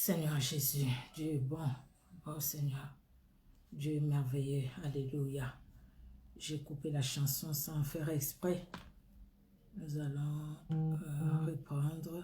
Seigneur Jésus, Dieu est bon. Oh Seigneur, Dieu est merveilleux. Alléluia. J'ai coupé la chanson sans faire exprès. Nous allons reprendre.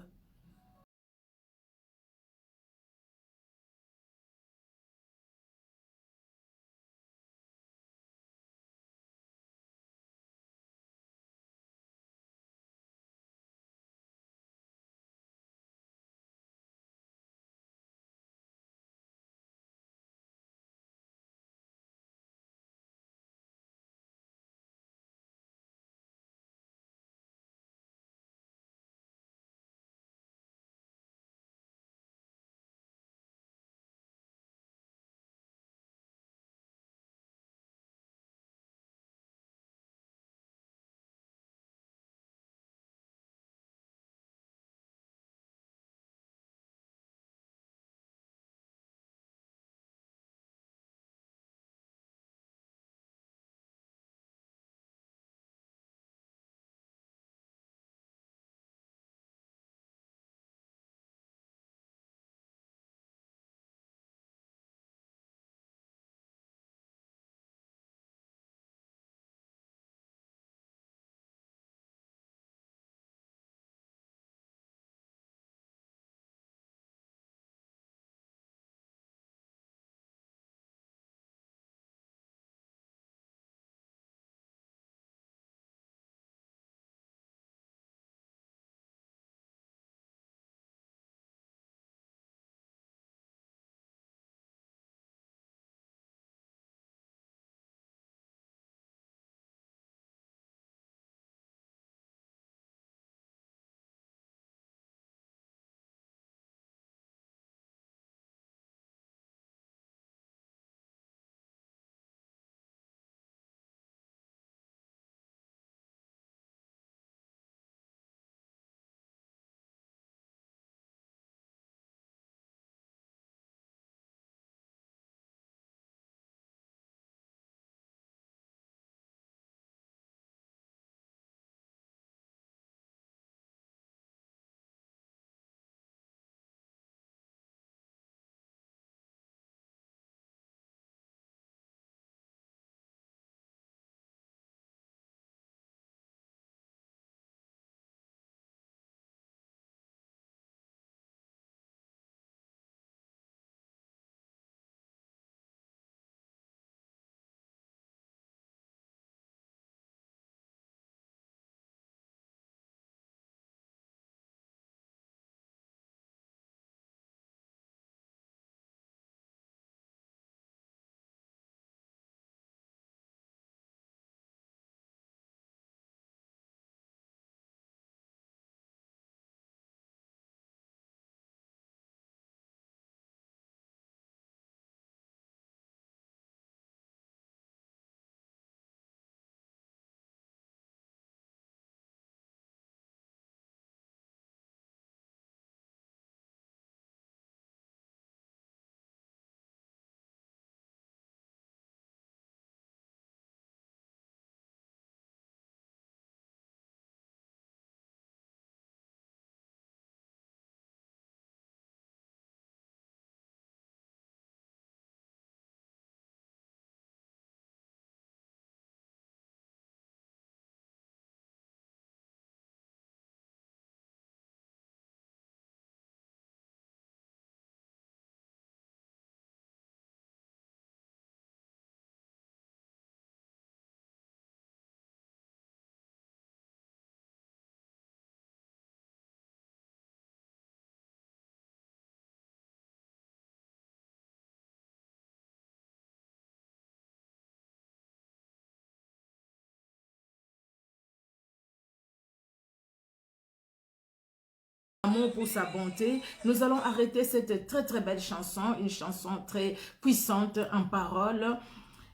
Amour pour sa bonté, nous allons arrêter cette très belle chanson, une chanson très puissante en paroles,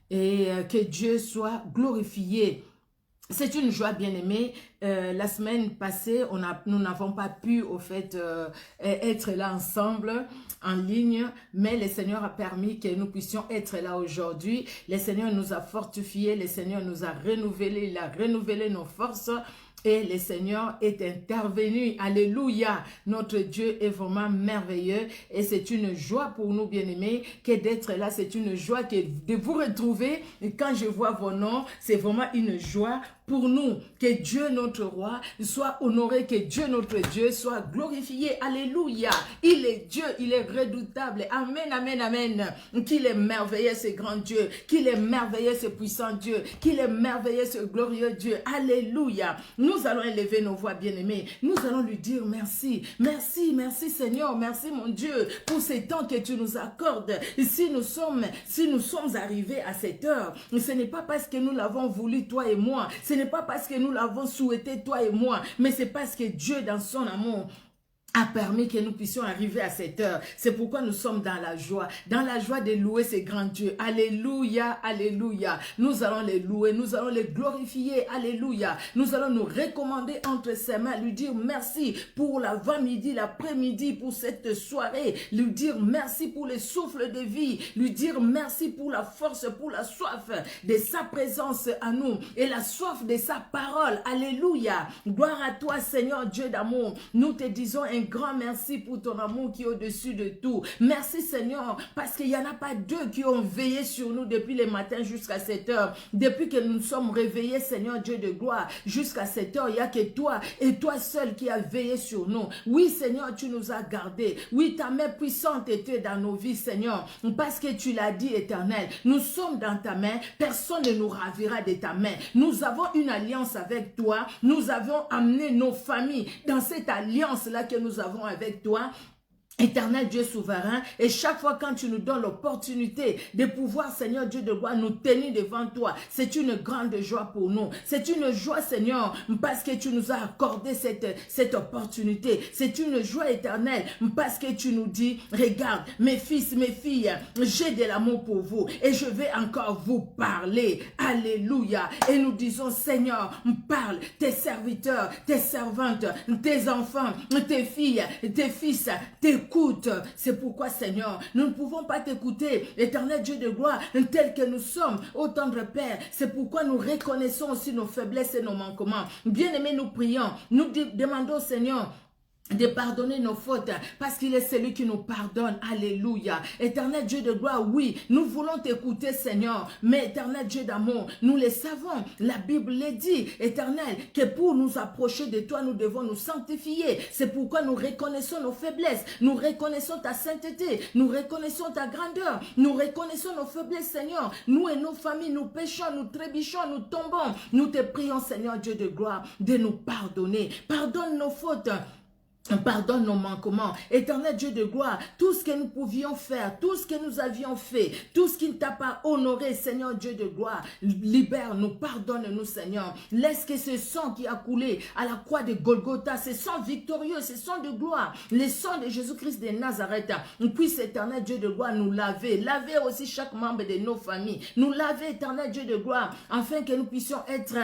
et que Dieu soit glorifié. C'est une joie, bien-aimée. La semaine passée, nous n'avons pas pu, au fait, être là ensemble, en ligne, mais le Seigneur a permis que nous puissions être là aujourd'hui. Le Seigneur nous a fortifiés, le Seigneur nous a renouvelés, il a renouvelé nos forces. Et le Seigneur est intervenu. Alléluia. Notre Dieu est vraiment merveilleux. Et c'est une joie pour nous, bien-aimés, que d'être là. C'est une joie de vous retrouver. Et quand je vois vos noms, c'est vraiment une joie pour nous. Que Dieu, notre roi, soit honoré. Que Dieu, notre Dieu, soit glorifié. Alléluia. Il est Dieu. Il est redoutable. Amen, amen, amen. Qu'il est merveilleux, ce grand Dieu. Qu'il est merveilleux, ce puissant Dieu. Qu'il est merveilleux, ce glorieux Dieu. Alléluia. Nous allons élever nos voix, bien-aimés. Nous allons lui dire merci. Merci, merci Seigneur. Merci mon Dieu pour ces temps que tu nous accordes. Si nous sommes arrivés à cette heure, ce n'est pas parce que nous l'avons voulu, toi et moi. Ce n'est pas parce que nous l'avons souhaité, toi et moi. Mais c'est parce que Dieu, dans son amour, a permis que nous puissions arriver à cette heure. C'est pourquoi nous sommes dans la joie de louer ces grands dieux. Alléluia, alléluia. Nous allons les louer, nous allons les glorifier. Alléluia. Nous allons nous recommander entre ses mains, lui dire merci pour l'avant-midi, l'après-midi, pour cette soirée. Lui dire merci pour le souffle de vie. Lui dire merci pour la force, pour la soif de sa présence à nous et la soif de sa parole. Alléluia. Gloire à toi, Seigneur Dieu d'amour. Nous te disons un grand merci pour ton amour qui est au-dessus de tout. Merci Seigneur, parce qu'il n'y en a pas deux qui ont veillé sur nous depuis le matin jusqu'à cette heure. Depuis que nous nous sommes réveillés, Seigneur Dieu de gloire, jusqu'à cette heure, il n'y a que toi et toi seul qui as veillé sur nous. Oui Seigneur, tu nous as gardés. Oui, ta main puissante était dans nos vies, Seigneur, parce que tu l'as dit, Éternel. Nous sommes dans ta main, personne ne nous ravira de ta main. Nous avons une alliance avec toi. Nous avons amené nos familles dans cette alliance-là que nous avons avec toi. Éternel Dieu souverain, et chaque fois quand tu nous donnes l'opportunité de pouvoir, Seigneur Dieu de gloire, nous tenir devant toi, c'est une grande joie pour nous. C'est une joie, Seigneur, parce que tu nous as accordé cette opportunité. C'est une joie éternelle parce que tu nous dis, regarde, mes fils, mes filles, j'ai de l'amour pour vous et je vais encore vous parler. Alléluia. Et nous disons, Seigneur, parle, tes serviteurs, tes servantes, tes enfants, tes filles, tes fils, t'écoute. C'est pourquoi, Seigneur, nous ne pouvons pas t'écouter, éternel Dieu de gloire, tel que nous sommes, ô tendre Père. C'est pourquoi nous reconnaissons aussi nos faiblesses et nos manquements. Bien-aimés, nous prions, nous demandons, Seigneur, de pardonner nos fautes, parce qu'il est celui qui nous pardonne. Alléluia. Éternel Dieu de gloire, oui, nous voulons t'écouter, Seigneur, mais éternel Dieu d'amour, nous le savons, la Bible le dit, éternel, que pour nous approcher de toi, nous devons nous sanctifier. C'est pourquoi nous reconnaissons nos faiblesses, nous reconnaissons ta sainteté, nous reconnaissons ta grandeur, nous reconnaissons nos faiblesses, Seigneur. Nous et nos familles, nous péchons, nous trébuchons, nous tombons. Nous te prions, Seigneur Dieu de gloire, de nous pardonner. Pardonne nos fautes. Pardonne nos manquements. Éternel Dieu de gloire, tout ce que nous pouvions faire, tout ce que nous avions fait, tout ce qui ne t'a pas honoré, Seigneur Dieu de gloire, libère-nous, pardonne-nous, Seigneur. Laisse que ce sang qui a coulé à la croix de Golgotha, ce sang victorieux, ce sang de gloire, le sang de Jésus-Christ de Nazareth, puisse, éternel Dieu de gloire, nous laver. Laver aussi chaque membre de nos familles. Nous laver, éternel Dieu de gloire, afin que nous puissions être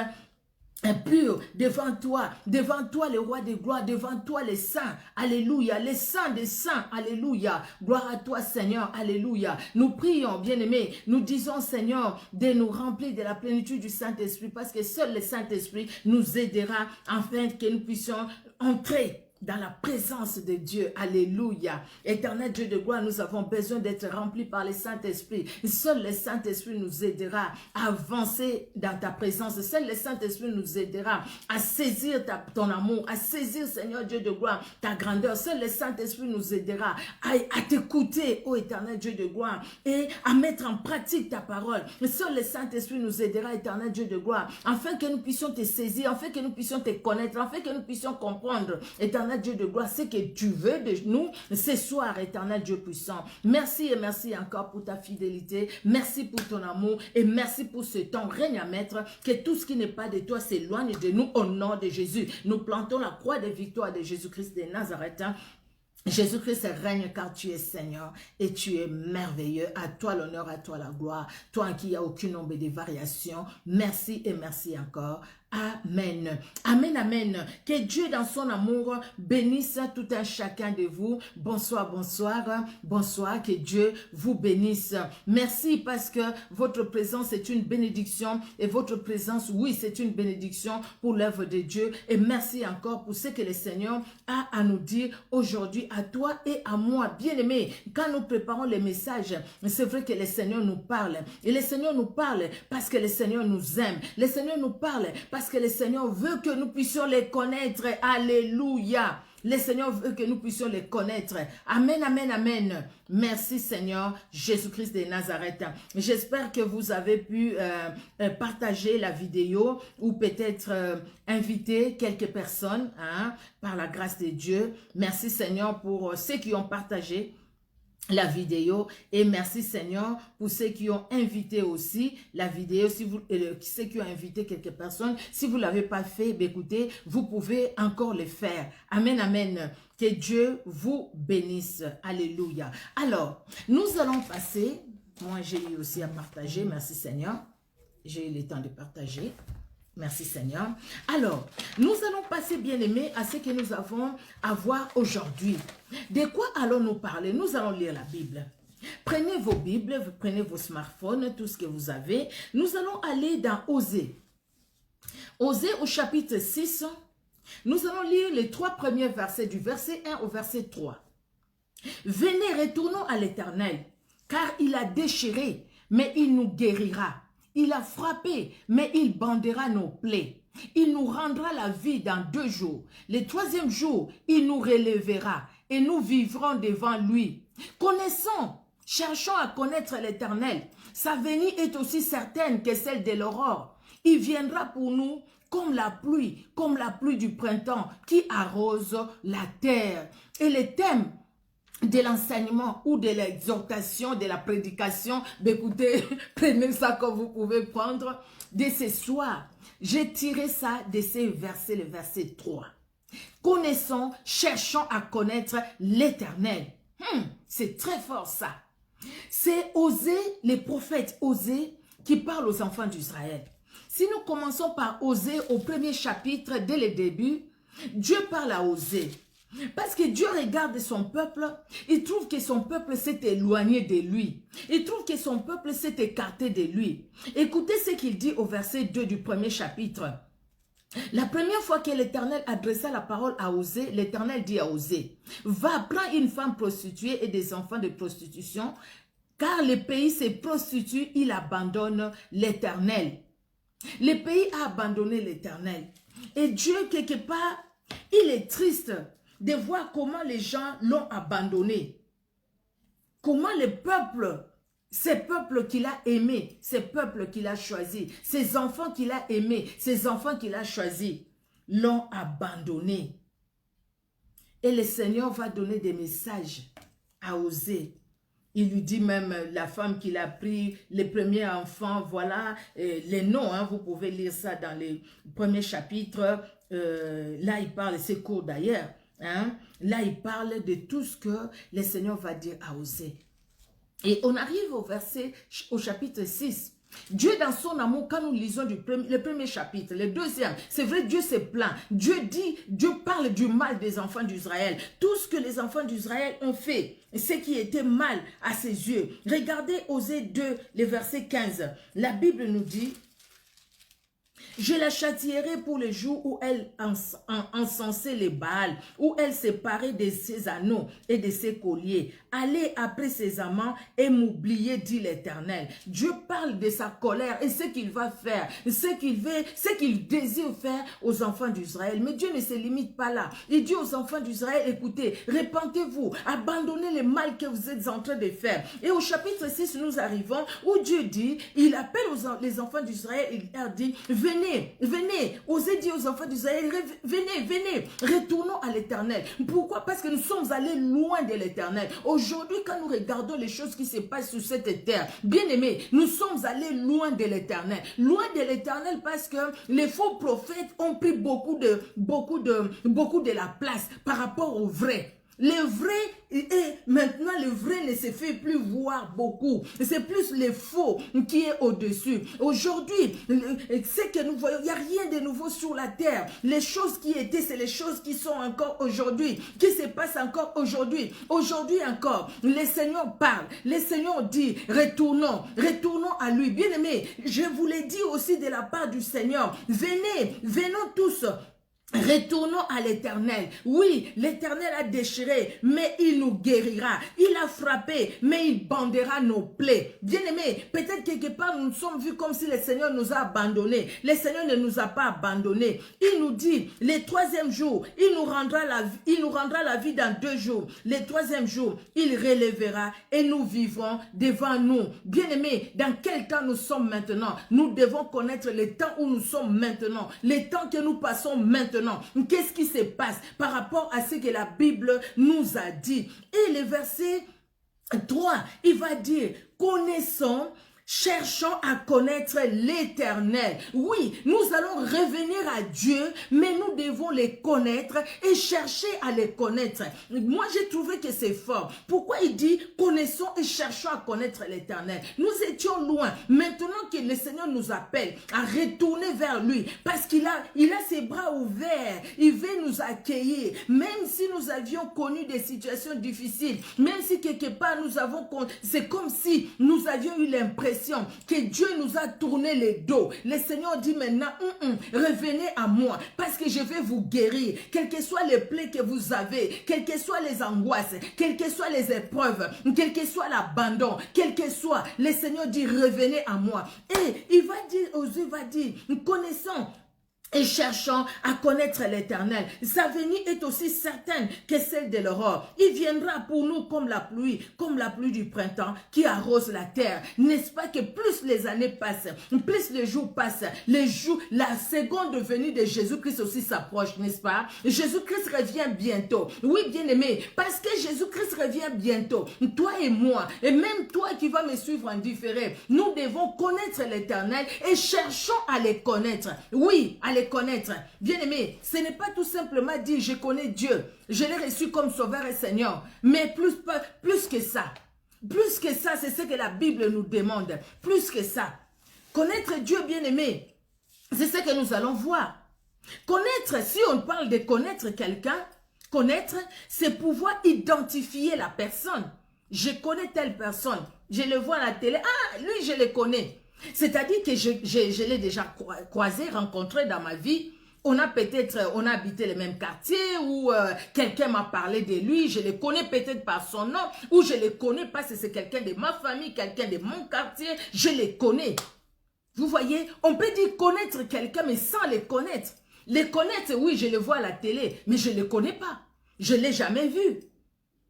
pur devant toi le roi de gloire, devant toi les saints, alléluia, les saints des saints, alléluia, gloire à toi Seigneur, alléluia. Nous prions, bien-aimés, nous disons Seigneur de nous remplir de la plénitude du Saint-Esprit, parce que seul le Saint-Esprit nous aidera afin que nous puissions entrer dans la présence de Dieu. Alléluia. Éternel Dieu de gloire, nous avons besoin d'être remplis par le Saint-Esprit. Seul le Saint-Esprit nous aidera à avancer dans ta présence. Seul le Saint-Esprit nous aidera à saisir ton amour, à saisir, Seigneur Dieu de gloire, ta grandeur. Seul le Saint-Esprit nous aidera à t'écouter, ô éternel Dieu de gloire, et à mettre en pratique ta parole. Seul le Saint-Esprit nous aidera, éternel Dieu de gloire, afin que nous puissions te saisir, afin que nous puissions te connaître, afin que nous puissions comprendre, éternel Dieu de gloire, c'est que tu veux de nous ce soir, éternel Dieu puissant. Merci et merci encore pour ta fidélité. Merci pour ton amour et merci pour ce temps. Règne à maître, que tout ce qui n'est pas de toi s'éloigne de nous au nom de Jésus. Nous plantons la croix de victoire de Jésus-Christ de Nazareth. Jésus-Christ règne car tu es Seigneur et tu es merveilleux. À toi l'honneur, à toi la gloire. Toi en qui il n'y a aucune ombre de variation. Merci et merci encore. Amen. Amen, amen. Que Dieu dans son amour bénisse tout un chacun de vous. Bonsoir, bonsoir, bonsoir. Que Dieu vous bénisse. Merci parce que votre présence est une bénédiction et votre présence, oui, c'est une bénédiction pour l'œuvre de Dieu. Et merci encore pour ce que le Seigneur a à nous dire aujourd'hui à toi et à moi. Bien-aimés, quand nous préparons les messages, c'est vrai que le Seigneur nous parle. Et le Seigneur nous parle parce que le Seigneur nous aime. Le Seigneur nous parle parce que le Seigneur veut que nous puissions les connaître. Alléluia. Le Seigneur veut que nous puissions les connaître. Amen, amen, amen. Merci Seigneur Jésus-Christ de Nazareth. J'espère que vous avez pu partager la vidéo ou peut-être inviter quelques personnes par la grâce de Dieu. Merci Seigneur pour ceux qui ont partagé la vidéo et merci Seigneur pour ceux qui ont invité aussi la vidéo, si vous, ceux qui ont invité quelques personnes, si vous ne l'avez pas fait, écoutez, vous pouvez encore le faire. Amen, amen. Que Dieu vous bénisse. Alléluia. Alors, nous allons passer, moi j'ai eu aussi à partager, merci Seigneur, j'ai eu le temps de partager. Merci Seigneur. Alors, nous allons passer, bien-aimés, à ce que nous avons à voir aujourd'hui. De quoi allons-nous parler? Nous allons lire la Bible. Prenez vos Bibles, vous prenez vos smartphones, tout ce que vous avez. Nous allons aller dans Osée. Osée au chapitre 6. Nous allons lire les 3 premiers versets, du verset 1 au verset 3. Venez, retournons à l'Éternel, car il a déchiré, mais il nous guérira. Il a frappé, mais il bandera nos plaies. Il nous rendra la vie dans 2 jours. Le 3e jour, il nous relèvera et nous vivrons devant lui. Connaissons, cherchons à connaître l'Éternel. Sa venue est aussi certaine que celle de l'aurore. Il viendra pour nous comme la pluie du printemps qui arrose la terre. Et le thème de l'enseignement ou de l'exhortation, de la prédication, écoutez, prenez ça comme vous pouvez prendre, de ce soir. J'ai tiré ça de ces versets, le verset 3. Connaissons, cherchons à connaître l'Éternel. C'est très fort ça. C'est Osée, les prophètes Osée, qui parlent aux enfants d'Israël. Si nous commençons par Osée au 1er chapitre, dès le début, Dieu parle à Osée. Parce que Dieu regarde son peuple, il trouve que son peuple s'est éloigné de lui. Il trouve que son peuple s'est écarté de lui. Écoutez ce qu'il dit au verset 2 du 1er chapitre. La première fois que l'Éternel adressa la parole à Osée, l'Éternel dit à Osée, « Va, prends une femme prostituée et des enfants de prostitution, car le pays se prostitue, il abandonne l'Éternel. » Le pays a abandonné l'Éternel. Et Dieu, quelque part, il est triste de voir comment les gens l'ont abandonné. Comment le peuple, ces peuples qu'il a aimés, ces peuples qu'il a choisis, ces enfants qu'il a aimés, ces enfants qu'il a choisis, l'ont abandonné. Et le Seigneur va donner des messages à Osée. Il lui dit même, la femme qu'il a pris, les premiers enfants, voilà, les noms, vous pouvez lire ça dans les premiers chapitres. Là, il parle, c'est court d'ailleurs. Là, il parle de tout ce que le Seigneur va dire à Osée. Et on arrive au chapitre 6. Dieu dans son amour, quand nous lisons le premier chapitre, le deuxième, c'est vrai, Dieu se plaint. Dieu parle du mal des enfants d'Israël. Tout ce que les enfants d'Israël ont fait, ce qui était mal à ses yeux. Regardez Osée 2, le verset 15. La Bible nous dit, « Je la châtierai pour le jour où elle encensait les Baals, où elle séparait de ses anneaux et de ses colliers. Allez après ses amants et m'oubliez, dit l'Éternel. » Dieu parle de sa colère et ce qu'il va faire, ce qu'il désire faire aux enfants d'Israël. Mais Dieu ne se limite pas là. Il dit aux enfants d'Israël, écoutez, repentez-vous, abandonnez le mal que vous êtes en train de faire. Et au chapitre 6, nous arrivons où Dieu dit, il appelle les enfants d'Israël, il leur dit, venez, venez, osez dire aux enfants d'Israël, venez, venez, retournons à l'Éternel. Pourquoi? Parce que nous sommes allés loin de l'Éternel. Aujourd'hui, quand nous regardons les choses qui se passent sur cette terre, bien aimés, nous sommes allés loin de l'Éternel. Loin de l'Éternel parce que les faux prophètes ont pris beaucoup de la place par rapport aux vrais. Le vrai, et maintenant le vrai ne se fait plus voir beaucoup. C'est plus le faux qui est au-dessus. Aujourd'hui, ce que nous voyons, il n'y a rien de nouveau sur la terre. Les choses qui étaient, c'est les choses qui sont encore aujourd'hui, qui se passent encore aujourd'hui. Aujourd'hui encore, les Seigneurs parlent, les Seigneurs disent, retournons à lui. Bien-aimés, je vous l'ai dit aussi de la part du Seigneur, venons tous. Retournons à l'Éternel. Oui, l'Éternel a déchiré, mais il nous guérira. Il a frappé, mais il bandera nos plaies. Bien-aimés, peut-être quelque part nous nous sommes vus comme si le Seigneur nous a abandonnés. Le Seigneur ne nous a pas abandonnés. Il nous dit, le troisième jour, il nous rendra la vie dans 2 jours. Le troisième jour, il relèvera et nous vivrons devant nous. Bien-aimés, dans quel temps nous sommes maintenant? Nous devons connaître le temps où nous sommes maintenant. Le temps que nous passons maintenant. Qu'est-ce qui se passe par rapport à ce que la Bible nous a dit? Et le verset 3, il va dire, connaissons, cherchons à connaître l'Éternel. Oui, nous allons revenir à Dieu, mais nous devons les connaître et chercher à les connaître. Moi, j'ai trouvé que c'est fort. Pourquoi il dit, connaissons et cherchons à connaître l'Éternel? Nous étions loin. Maintenant que le Seigneur nous appelle à retourner vers lui, parce qu'il a ses bras ouverts, il veut nous accueillir. Même si nous avions connu des situations difficiles, même si quelque part c'est comme si nous avions eu l'impression que Dieu nous a tourné les dos. Le Seigneur dit maintenant, revenez à moi, parce que je vais vous guérir. Quelles que soient les plaies que vous avez, quelles que soient les angoisses, quelles que soient les épreuves, quel que soit l'abandon, quel que soit, le Seigneur dit, revenez à moi. Et il va dire, connaissons et cherchons à connaître l'Éternel. Sa venue est aussi certaine que celle de l'aurore. Il viendra pour nous comme la pluie du printemps qui arrose la terre. N'est-ce pas que plus les années passent, plus les jours passent, la seconde venue de Jésus-Christ aussi s'approche, n'est-ce pas? Jésus-Christ revient bientôt. Oui, bien-aimé, parce que Jésus-Christ revient bientôt. Toi et moi, et même toi qui vas me suivre en différé, nous devons connaître l'Éternel et cherchons à les connaître. Oui, à les connaître. Bien-aimé, ce n'est pas tout simplement dire je connais Dieu, je l'ai reçu comme sauveur et Seigneur, mais plus que ça. Plus que ça, c'est ce que la Bible nous demande. Plus que ça. Connaître Dieu, bien-aimé, c'est ce que nous allons voir. Connaître, si on parle de connaître quelqu'un, connaître, c'est pouvoir identifier la personne. Je connais telle personne, je le vois à la télé, ah, lui je le connais. C'est-à-dire que je l'ai déjà croisé, rencontré dans ma vie. On a habité les mêmes quartiers ou quelqu'un m'a parlé de lui, je le connais peut-être par son nom ou je le connais parce que c'est quelqu'un de ma famille, quelqu'un de mon quartier, je le connais. Vous voyez, on peut dire connaître quelqu'un mais sans le connaître. Le connaître, oui, je le vois à la télé, mais je ne le connais pas. Je ne l'ai jamais vu.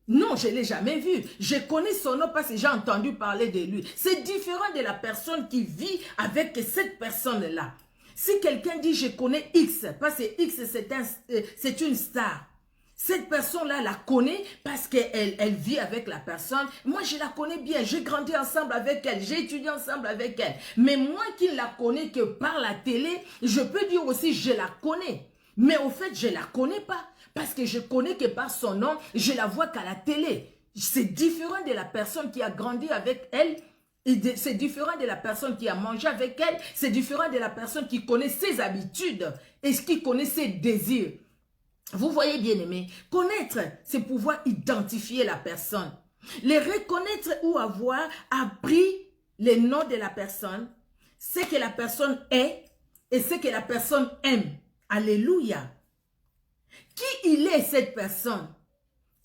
Non, je ne l'ai jamais vu. Je connais son nom parce que j'ai entendu parler de lui. C'est différent de la personne qui vit avec cette personne-là. Si quelqu'un dit je connais X, parce que X c'est une star. Cette personne-là la connaît parce qu'elle vit avec la personne. Moi, je la connais bien. J'ai grandi ensemble avec elle. J'ai étudié ensemble avec elle. Mais moi qui la connais que par la télé, je peux dire aussi je la connais. Mais au fait, je ne la connais pas. Parce que je connais que par son nom, je la vois qu'à la télé. C'est différent de la personne qui a grandi avec elle. C'est différent de la personne qui a mangé avec elle. C'est différent de la personne qui connaît ses habitudes et qui connaît ses désirs. Vous voyez, bien aimé, connaître, c'est pouvoir identifier la personne. Les reconnaître ou avoir appris les noms de la personne, ce que la personne est et ce que la personne aime. Alléluia. Qui il est cette personne?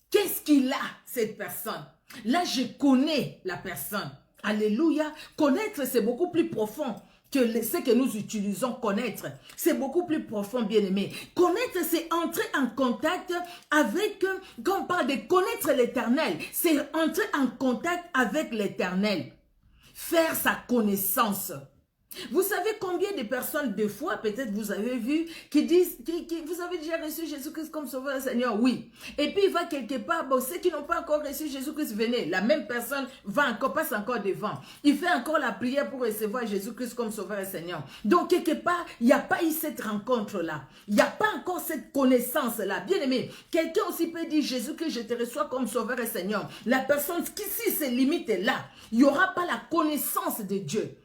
Qu'est-ce qu'il a cette personne? Là, je connais la personne. Alléluia. Connaître, c'est beaucoup plus profond que ce que nous utilisons connaître. C'est beaucoup plus profond, bien-aimé. Connaître, c'est entrer en contact avec, quand on parle de connaître l'Éternel, c'est entrer en contact avec l'Éternel. Faire sa connaissance. Vous savez combien de personnes, des fois, peut-être vous avez vu, qui disent, vous avez déjà reçu Jésus-Christ comme Sauveur et Seigneur? Oui. Et puis il va quelque part, bon, ceux qui n'ont pas encore reçu Jésus-Christ, venez. La même personne passe encore devant. Il fait encore la prière pour recevoir Jésus-Christ comme Sauveur et Seigneur. Donc quelque part, il n'y a pas eu cette rencontre-là. Il n'y a pas encore cette connaissance-là. Bien aimé, quelqu'un aussi peut dire, Jésus-Christ, je te reçois comme Sauveur et Seigneur. La personne qui, si ses limites est là, il n'y aura pas la connaissance de Dieu.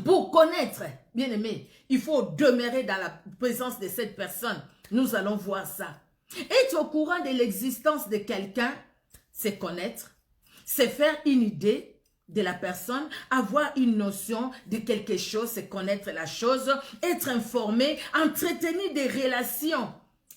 Pour connaître, bien aimé, il faut demeurer dans la présence de cette personne. Nous allons voir ça. Être au courant de l'existence de quelqu'un, c'est connaître, c'est faire une idée de la personne, avoir une notion de quelque chose, c'est connaître la chose, être informé, entretenir des relations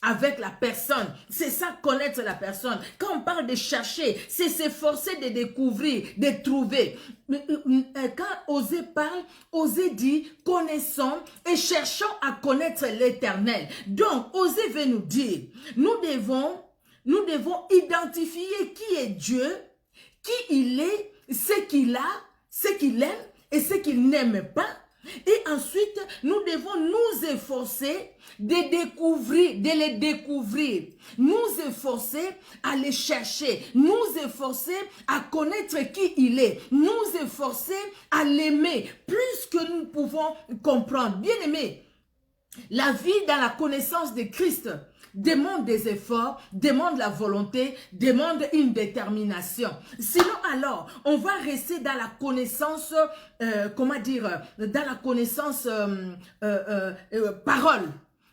avec la personne. C'est ça, connaître la personne. Quand on parle de chercher, c'est s'efforcer de découvrir, de trouver. Quand Osée parle, Osée dit, connaissons et cherchons à connaître l'Éternel. Donc, Osée veut nous dire, nous devons identifier qui est Dieu, qui il est, ce qu'il a, ce qu'il aime et ce qu'il n'aime pas. Et ensuite, nous devons nous efforcer de les découvrir, nous efforcer à les chercher, nous efforcer à connaître qui il est, nous efforcer à l'aimer plus que nous pouvons comprendre. Bien aimé, la vie dans la connaissance de Christ demande des efforts, demande la volonté, demande une détermination. Sinon alors, on va rester dans la connaissance, dans la connaissance parole,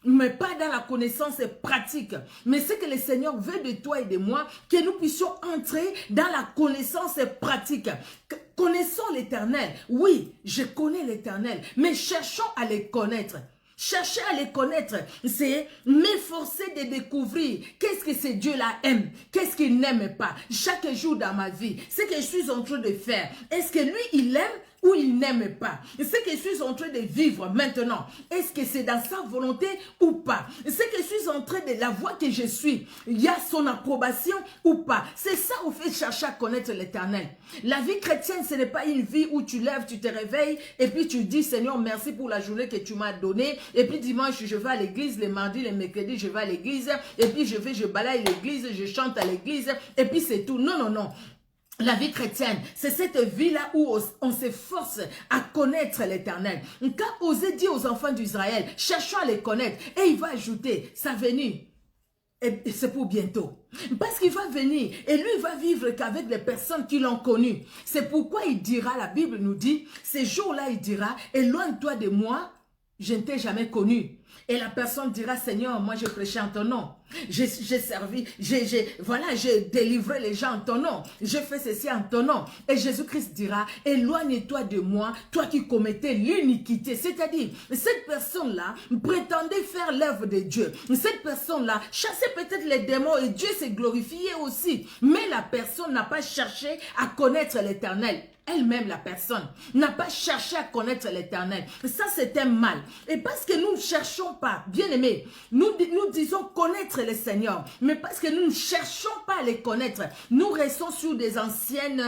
mais pas dans la connaissance pratique. Mais ce que le Seigneur veut de toi et de moi, que nous puissions entrer dans la connaissance pratique. Connaissons l'Éternel. Oui, je connais l'Éternel, mais cherchons à le connaître. Chercher à les connaître, c'est m'efforcer de découvrir qu'est-ce que ce Dieu-là aime, qu'est-ce qu'il n'aime pas. Chaque jour dans ma vie, ce que je suis en train de faire, est-ce que lui, il aime ou il n'aime pas? Ce que je suis en train de vivre maintenant, est-ce que c'est dans sa volonté ou pas? Ce que je suis en train de la voie que je suis, il y a son approbation ou pas? C'est ça au fait chercher à connaître l'Éternel. La vie chrétienne, ce n'est pas une vie où tu lèves, tu te réveilles et puis tu dis Seigneur, merci pour la journée que tu m'as donnée. Et puis dimanche, je vais à l'église, les mardis, les mercredis, je vais à l'église. Et puis je balaye l'église, je chante à l'église. Et puis c'est tout. Non, non, non. La vie chrétienne, c'est cette vie-là où on s'efforce à connaître l'Éternel. Quand Osée dit aux enfants d'Israël, cherchons à les connaître, et il va ajouter, sa venue, et c'est pour bientôt. Parce qu'il va venir, et lui il va vivre qu'avec les personnes qui l'ont connu. C'est pourquoi il dira, la Bible nous dit, ces jours-là il dira, éloigne-toi de moi, je ne t'ai jamais connu. Et la personne dira, Seigneur, moi j'ai prêché en ton nom. J'ai servi, j'ai délivré les gens en ton nom. J'ai fait ceci en ton nom. Et Jésus-Christ dira, éloigne-toi de moi, toi qui commettais l'iniquité. C'est-à-dire, cette personne-là prétendait faire l'œuvre de Dieu. Cette personne-là chassait peut-être les démons et Dieu s'est glorifié aussi. Mais la personne n'a pas cherché à connaître l'Éternel. Elle-même, la personne, n'a pas cherché à connaître l'Éternel. Ça, c'est un mal. Et parce que nous ne cherchons pas, bien aimés, nous disons connaître le Seigneur, mais parce que nous ne cherchons pas à les connaître, nous restons sur des anciennes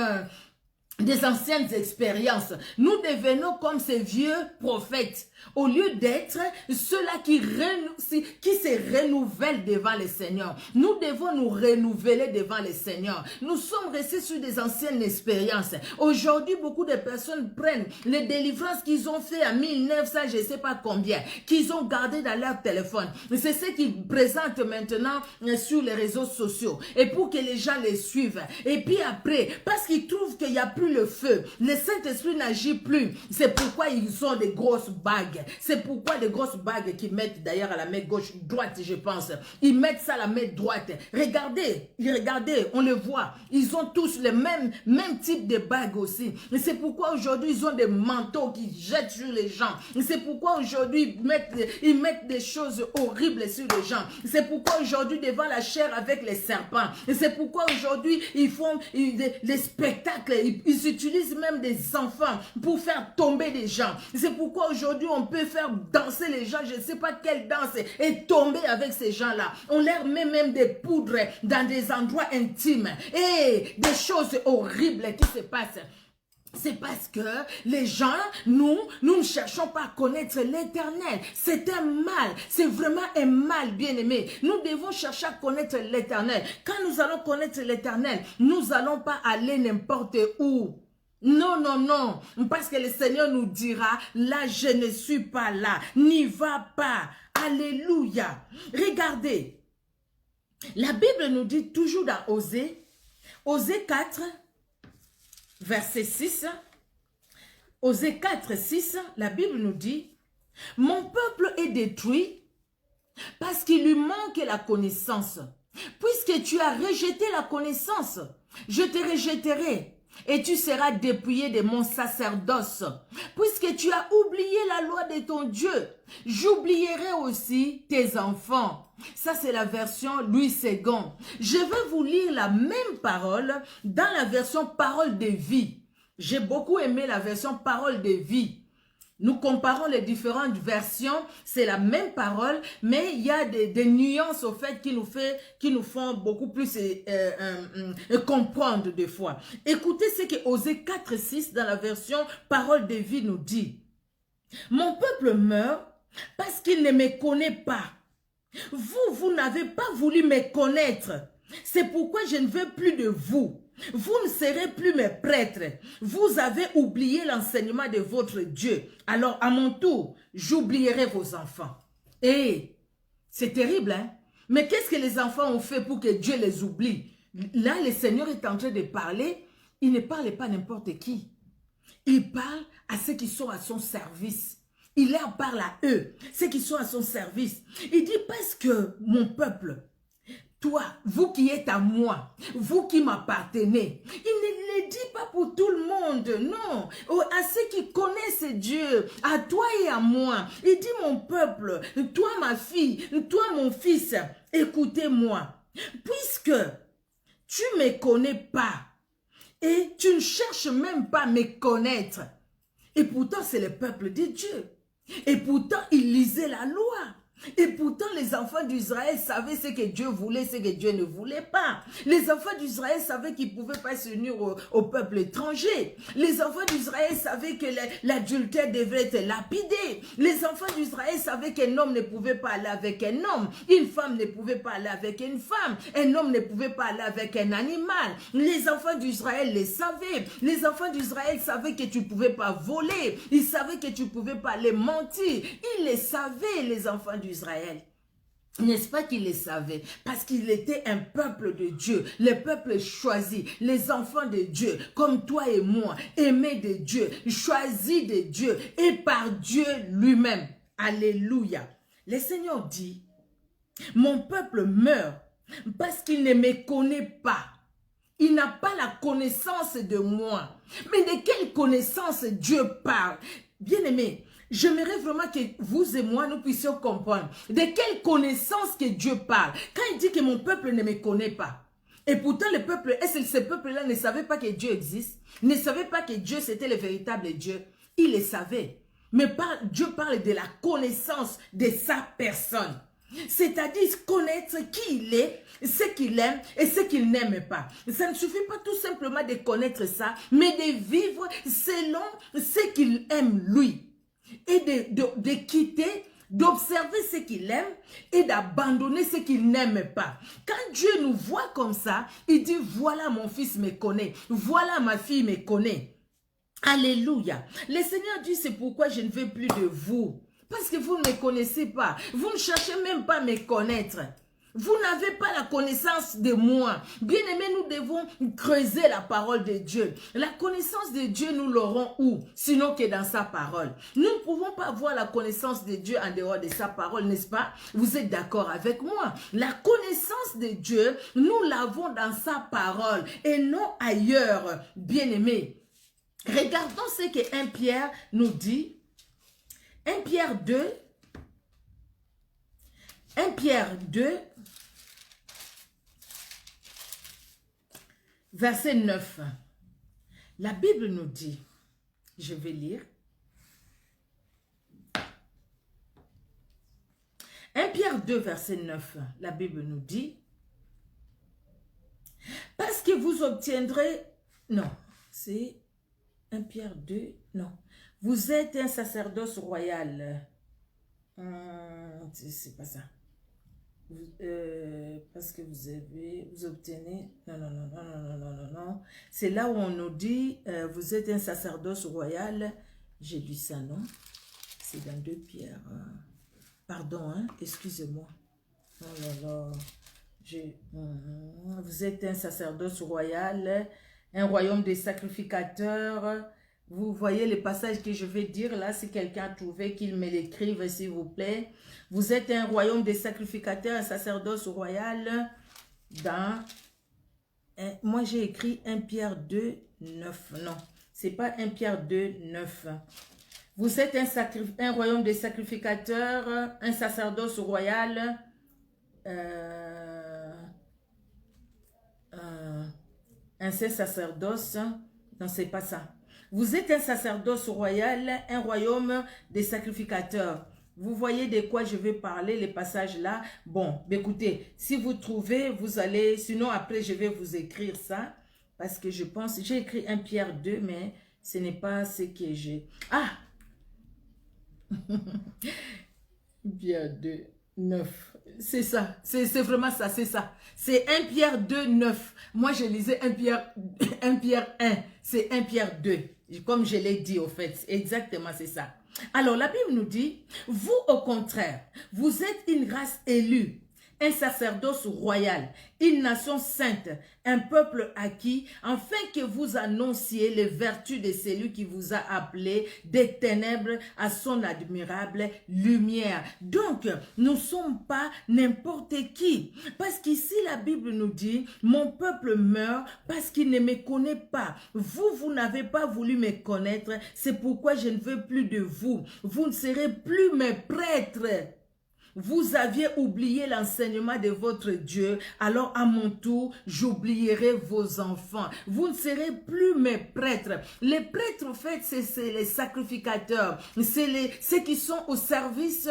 expériences. Nous devenons comme ces vieux prophètes. Au lieu d'être ceux-là qui se renouvellent devant le Seigneur. Nous devons nous renouveler devant le Seigneur. Nous sommes restés sur des anciennes expériences. Aujourd'hui, beaucoup de personnes prennent les délivrances qu'ils ont fait en 1900, je ne sais pas combien, qu'ils ont gardé dans leur téléphone. C'est ce qu'ils présentent maintenant sur les réseaux sociaux. Et pour que les gens les suivent. Et puis après, parce qu'ils trouvent qu'il n'y a plus le feu, le Saint-Esprit n'agit plus. C'est pourquoi ils ont des grosses bagues. C'est pourquoi des grosses bagues qu'ils mettent d'ailleurs à la main gauche, droite, je pense. Ils mettent ça à la main droite. Regardez, on le voit. Ils ont tous le même type de bagues aussi. C'est pourquoi aujourd'hui, ils ont des manteaux qu'ils jettent sur les gens. C'est pourquoi aujourd'hui, ils mettent des choses horribles sur les gens. C'est pourquoi aujourd'hui, devant la chair avec les serpents. C'est pourquoi aujourd'hui, ils font des spectacles. Ils utilisent même des enfants pour faire tomber des gens. C'est pourquoi aujourd'hui, on peut faire danser les gens, je ne sais pas quelle danse, et tomber avec ces gens-là. On leur met même des poudres dans des endroits intimes. Et des choses horribles qui se passent. C'est parce que les gens, nous ne cherchons pas à connaître l'Éternel. C'est un mal, c'est vraiment un mal, bien-aimé. Nous devons chercher à connaître l'Éternel. Quand nous allons connaître l'Éternel, nous n'allons pas aller n'importe où. Non, non, non, parce que le Seigneur nous dira, là je ne suis pas là, n'y va pas. Alléluia. Regardez, la Bible nous dit toujours dans Osée 4, verset 6, Osée 4, 6, la Bible nous dit, « Mon peuple est détruit parce qu'il lui manque la connaissance. Puisque tu as rejeté la connaissance, je te rejetterai et tu seras dépouillé de mon sacerdoce. Puisque tu as oublié la loi de ton Dieu, j'oublierai aussi tes enfants. » Ça, c'est la version Louis II. Je vais vous lire la même parole dans la version Parole de vie. J'ai beaucoup aimé la version Parole de vie. Nous comparons les différentes versions, c'est la même parole, mais il y a des nuances au fait qui nous font beaucoup plus comprendre des fois. Écoutez ce que Osée 4,6 dans la version Parole de vie nous dit. « Mon peuple meurt parce qu'il ne me connaît pas. Vous n'avez pas voulu me connaître. C'est pourquoi je ne veux plus de vous. Vous ne serez plus mes prêtres. Vous avez oublié l'enseignement de votre Dieu. Alors, à mon tour, j'oublierai vos enfants. » Et c'est terrible, hein? Mais qu'est-ce que les enfants ont fait pour que Dieu les oublie? Là, le Seigneur est en train de parler. Il ne parle pas n'importe qui. Il parle à ceux qui sont à son service. Il leur parle à eux, ceux qui sont à son service. Il dit, parce que mon peuple, toi, vous qui êtes à moi, vous qui m'appartenez, il ne le dit pas pour tout le monde, non. À ceux qui connaissent Dieu, à toi et à moi. Il dit, mon peuple, toi ma fille, toi mon fils, écoutez-moi. Puisque tu ne me connais pas et tu ne cherches même pas à me connaître. Et pourtant, c'est le peuple de Dieu. Et pourtant, il lisait la loi. Et pourtant, les enfants d'Israël savaient ce que Dieu voulait, ce que Dieu ne voulait pas. Les enfants d'Israël savaient qu'ils ne pouvaient pas s'unir au peuple étranger. Les enfants d'Israël savaient que l'adultère devait être lapidé. Les enfants d'Israël savaient qu'un homme ne pouvait pas aller avec un homme. Une femme ne pouvait pas aller avec une femme. Un homme ne pouvait pas aller avec un animal. Les enfants d'Israël les savaient. Les enfants d'Israël savaient que tu ne pouvais pas voler. Ils savaient que tu ne pouvais pas les mentir. Ils les savaient, les enfants d'Israël. N'est-ce pas qu'il les savait? Parce qu'il était un peuple de Dieu, le peuple choisi, les enfants de Dieu, comme toi et moi, aimés de Dieu, choisis de Dieu et par Dieu lui-même. Alléluia. Le Seigneur dit, mon peuple meurt parce qu'il ne me connaît pas. Il n'a pas la connaissance de moi. Mais de quelle connaissance Dieu parle? Bien-aimé, j'aimerais vraiment que vous et moi, nous puissions comprendre de quelle connaissance que Dieu parle. Quand il dit que mon peuple ne me connaît pas, et pourtant le peuple, est-ce que ce peuple-là ne savait pas que Dieu existe? Ne savait pas que Dieu c'était le véritable Dieu? Il le savait. Mais Dieu parle de la connaissance de sa personne. C'est-à-dire connaître qui il est, ce qu'il aime et ce qu'il n'aime pas. Ça ne suffit pas tout simplement de connaître ça, mais de vivre selon ce qu'il aime lui. Et de quitter, d'observer ce qu'il aime et d'abandonner ce qu'il n'aime pas. Quand Dieu nous voit comme ça, il dit, voilà mon fils me connaît, voilà ma fille me connaît. Alléluia. Le Seigneur dit, c'est pourquoi je ne veux plus de vous. Parce que vous ne me connaissez pas. Vous ne cherchez même pas à me connaître. Vous n'avez pas la connaissance de moi. Bien-aimés, nous devons creuser la parole de Dieu. La connaissance de Dieu, nous l'aurons où? Sinon que dans sa parole. Nous ne pouvons pas avoir la connaissance de Dieu en dehors de sa parole, n'est-ce pas? Vous êtes d'accord avec moi? La connaissance de Dieu, nous l'avons dans sa parole et non ailleurs. Bien-aimés, regardons ce que 1 Pierre nous dit. 1 Pierre 2, verset 9. La Bible nous dit, je vais lire. 1 Pierre 2, verset 9, la Bible nous dit, parce que vous obtiendrez, non, c'est 1 Pierre 2, non. Vous êtes un sacerdoce royal. C'est pas ça. Parce que vous obtenez, non. C'est là où on nous dit, vous êtes un sacerdoce royal. J'ai lu ça, non? C'est dans 2 Pierre. Pardon, hein, excusez-moi. Oh là là. Vous êtes un sacerdoce royal, un royaume des sacrificateurs. Vous voyez le passage que je vais dire là, si quelqu'un a trouvé, qu'il me l'écrive s'il vous plaît. Vous êtes un royaume des sacrificateurs, un sacerdoce royal. Moi j'ai écrit 1 Pierre 2, 9. Non, c'est pas 1 Pierre 2, 9. Vous êtes un royaume des sacrificateurs, un sacerdoce royal. Un saint sacerdoce. Non, c'est pas ça. Vous êtes un sacerdoce royal, un royaume des sacrificateurs. Vous voyez de quoi je vais parler, les passages là. Bon, écoutez, si vous trouvez, vous allez... Sinon, après, je vais vous écrire ça. Parce que je pense... J'ai écrit 1 Pierre 2, mais ce n'est pas ce que j'ai... Ah Pierre 2, 9. C'est ça. C'est vraiment ça, c'est ça. C'est 1 Pierre 2, 9. Moi, je lisais 1 Pierre 1. C'est 1 Pierre 2. Comme je l'ai dit, au fait. Exactement, c'est ça. Alors, la Bible nous dit, vous, au contraire, vous êtes une race élue, un sacerdoce royal, une nation sainte, un peuple acquis, afin que vous annonciez les vertus de celui qui vous a appelé des ténèbres à son admirable lumière. Donc, nous ne sommes pas n'importe qui. Parce qu'ici, la Bible nous dit, mon peuple meurt parce qu'il ne me connaît pas. Vous n'avez pas voulu me connaître, c'est pourquoi je ne veux plus de vous. Vous ne serez plus mes prêtres. Vous aviez oublié l'enseignement de votre Dieu, alors à mon tour, j'oublierai vos enfants. Vous ne serez plus mes prêtres. Les prêtres, en fait, c'est les sacrificateurs. C'est ceux qui sont au service,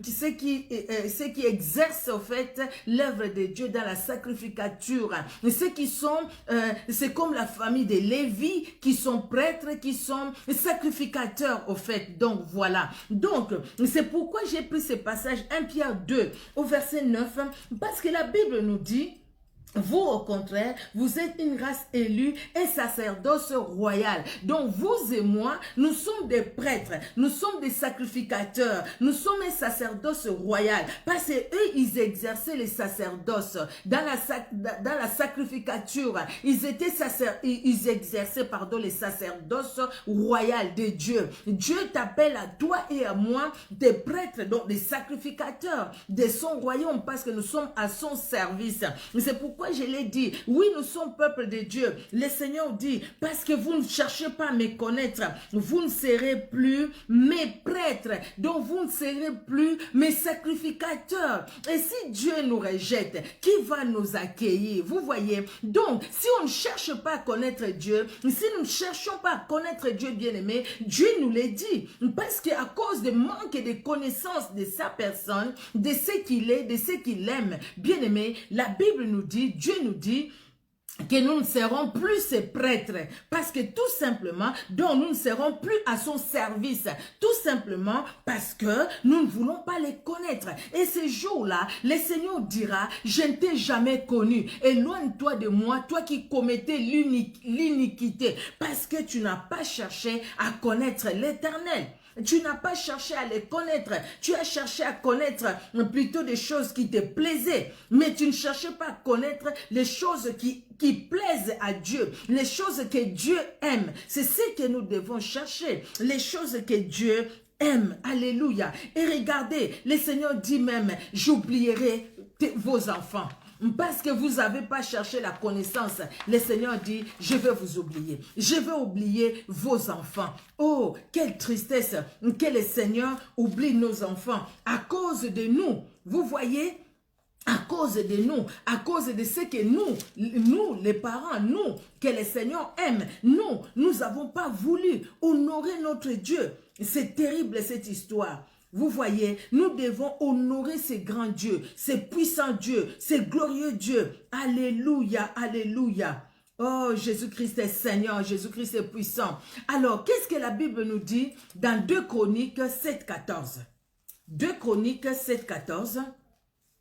ceux qui exercent, en fait, l'œuvre de Dieu dans la sacrificature. Ceux qui sont, c'est comme la famille de Lévi, qui sont prêtres, qui sont sacrificateurs, au fait. Donc, voilà. Donc, c'est pourquoi j'ai pris ce passage 1 Pierre 2 au verset 9, parce que la Bible nous dit, vous, au contraire, vous êtes une race élue, un sacerdoce royal. Donc, vous et moi, nous sommes des prêtres, nous sommes des sacrificateurs, nous sommes un sacerdoce royal. Parce que eux, ils exerçaient les sacerdoces dans la sacrificature. Ils exerçaient, les sacerdoces royales de Dieu. Dieu t'appelle à toi et à moi des prêtres, donc des sacrificateurs de son royaume, parce que nous sommes à son service. C'est pourquoi je l'ai dit, oui, nous sommes peuple de Dieu. Le Seigneur dit, parce que vous ne cherchez pas à me connaître, vous ne serez plus mes prêtres, donc vous ne serez plus mes sacrificateurs. Et si Dieu nous rejette, qui va nous accueillir? Vous voyez, donc, si on ne cherche pas à connaître Dieu, si nous ne cherchons pas à connaître Dieu bien-aimé, Dieu nous l'a dit, parce qu'à cause de manque de connaissance de sa personne, de ce qu'il est, de ce qu'il aime, bien-aimé, la Bible nous dit, Dieu nous dit que nous ne serons plus ses prêtres, parce que tout simplement, donc nous ne serons plus à son service, tout simplement parce que nous ne voulons pas les connaître. Et ce jour-là, le Seigneur dira, je ne t'ai jamais connu, éloigne-toi de moi, toi qui commettais l'iniquité, parce que tu n'as pas cherché à connaître l'Éternel. Tu n'as pas cherché à les connaître. Tu as cherché à connaître plutôt des choses qui te plaisaient. Mais tu ne cherchais pas à connaître les choses qui plaisent à Dieu. Les choses que Dieu aime. C'est ce que nous devons chercher. Les choses que Dieu aime. Alléluia. Et regardez, le Seigneur dit même, j'oublierai vos enfants. Parce que vous n'avez pas cherché la connaissance, le Seigneur dit, je vais vous oublier. Je vais oublier vos enfants. Oh, quelle tristesse que le Seigneur oublie nos enfants à cause de nous. Vous voyez, à cause de nous, à cause de ce que nous les parents, nous, que le Seigneur aime, nous n'avons pas voulu honorer notre Dieu. C'est terrible cette histoire. Vous voyez, nous devons honorer ces grands dieux, ces puissants dieux, ces glorieux dieux. Alléluia, alléluia. Oh, Jésus-Christ est Seigneur, Jésus-Christ est puissant. Alors, qu'est-ce que la Bible nous dit dans 2 Chroniques 7,14? 2 Chroniques 7,14,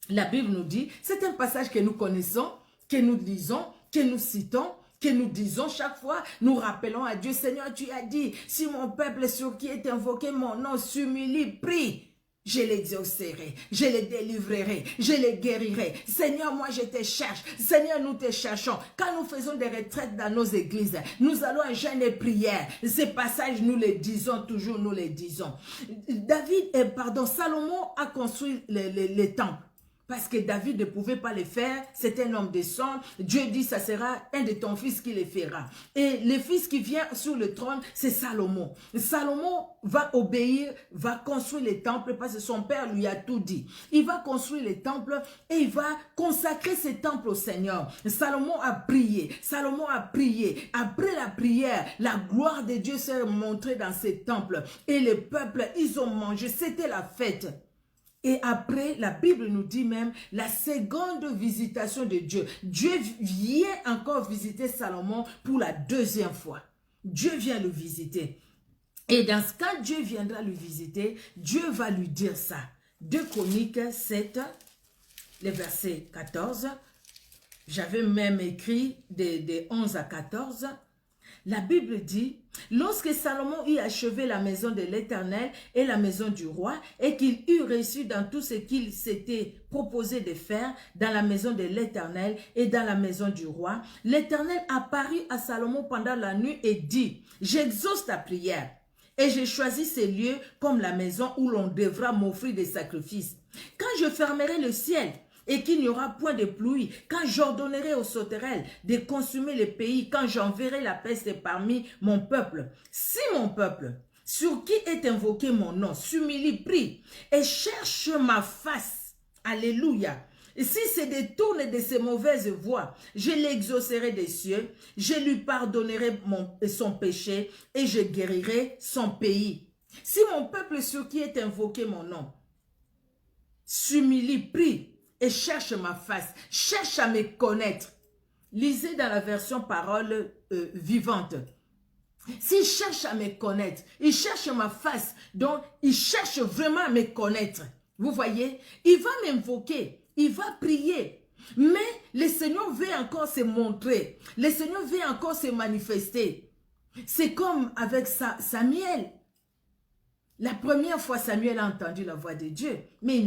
la Bible nous dit, c'est un passage que nous connaissons, que nous lisons, que nous citons, que nous disons chaque fois, nous rappelons à Dieu, Seigneur, tu as dit, si mon peuple sur qui est invoqué mon nom s'humilie, prie, je l'exaucerai, je les délivrerai, je les guérirai. Seigneur, moi je te cherche. Seigneur, nous te cherchons. Quand nous faisons des retraites dans nos églises, nous allons à jeûne et prière. Ces passages, nous les disons toujours, nous les disons. Salomon a construit les temples. Parce que David ne pouvait pas les faire, c'est un homme de sang. Dieu dit, ça sera un de ton fils qui les fera. Et le fils qui vient sur le trône, c'est Salomon. Salomon va obéir, va construire les temples parce que son père lui a tout dit. Il va construire les temples et il va consacrer ces temples au Seigneur. Salomon a prié, Salomon a prié. Après la prière, la gloire de Dieu s'est montrée dans ces temples. Et le peuple, ils ont mangé, c'était la fête. Et après, la Bible nous dit même la seconde visitation de Dieu. Dieu vient encore visiter Salomon pour la deuxième fois. Dieu vient le visiter. Et dans ce cas, Dieu viendra le visiter. Dieu va lui dire ça. 2 Chroniques 7, le verset 14. J'avais même écrit de 11 à 14. La Bible dit, lorsque Salomon eut achevé la maison de l'Éternel et la maison du roi, et qu'il eut réussi dans tout ce qu'il s'était proposé de faire dans la maison de l'Éternel et dans la maison du roi, l'Éternel apparut à Salomon pendant la nuit et dit, j'exauce ta prière, et j'ai choisi ces lieux comme la maison où l'on devra m'offrir des sacrifices. Quand je fermerai le ciel, et qu'il n'y aura point de pluie, quand j'ordonnerai aux sauterelles de consumer le pays, quand j'enverrai la peste parmi mon peuple. Si mon peuple, sur qui est invoqué mon nom, s'humilie, prie, et cherche ma face, alléluia, et si se détourne de ses mauvaises voies, je l'exaucerai des cieux, je lui pardonnerai son péché, et je guérirai son pays. Si mon peuple sur qui est invoqué mon nom, s'humilie, prie, et cherche ma face, cherche à me connaître. Lisez dans la version parole vivante. S'il cherche à me connaître, il cherche ma face, donc il cherche vraiment à me connaître. Vous voyez, il va m'invoquer, il va prier. Mais le Seigneur veut encore se montrer, le Seigneur veut encore se manifester. C'est comme avec Samuel. La première fois, Samuel a entendu la voix de Dieu, mais il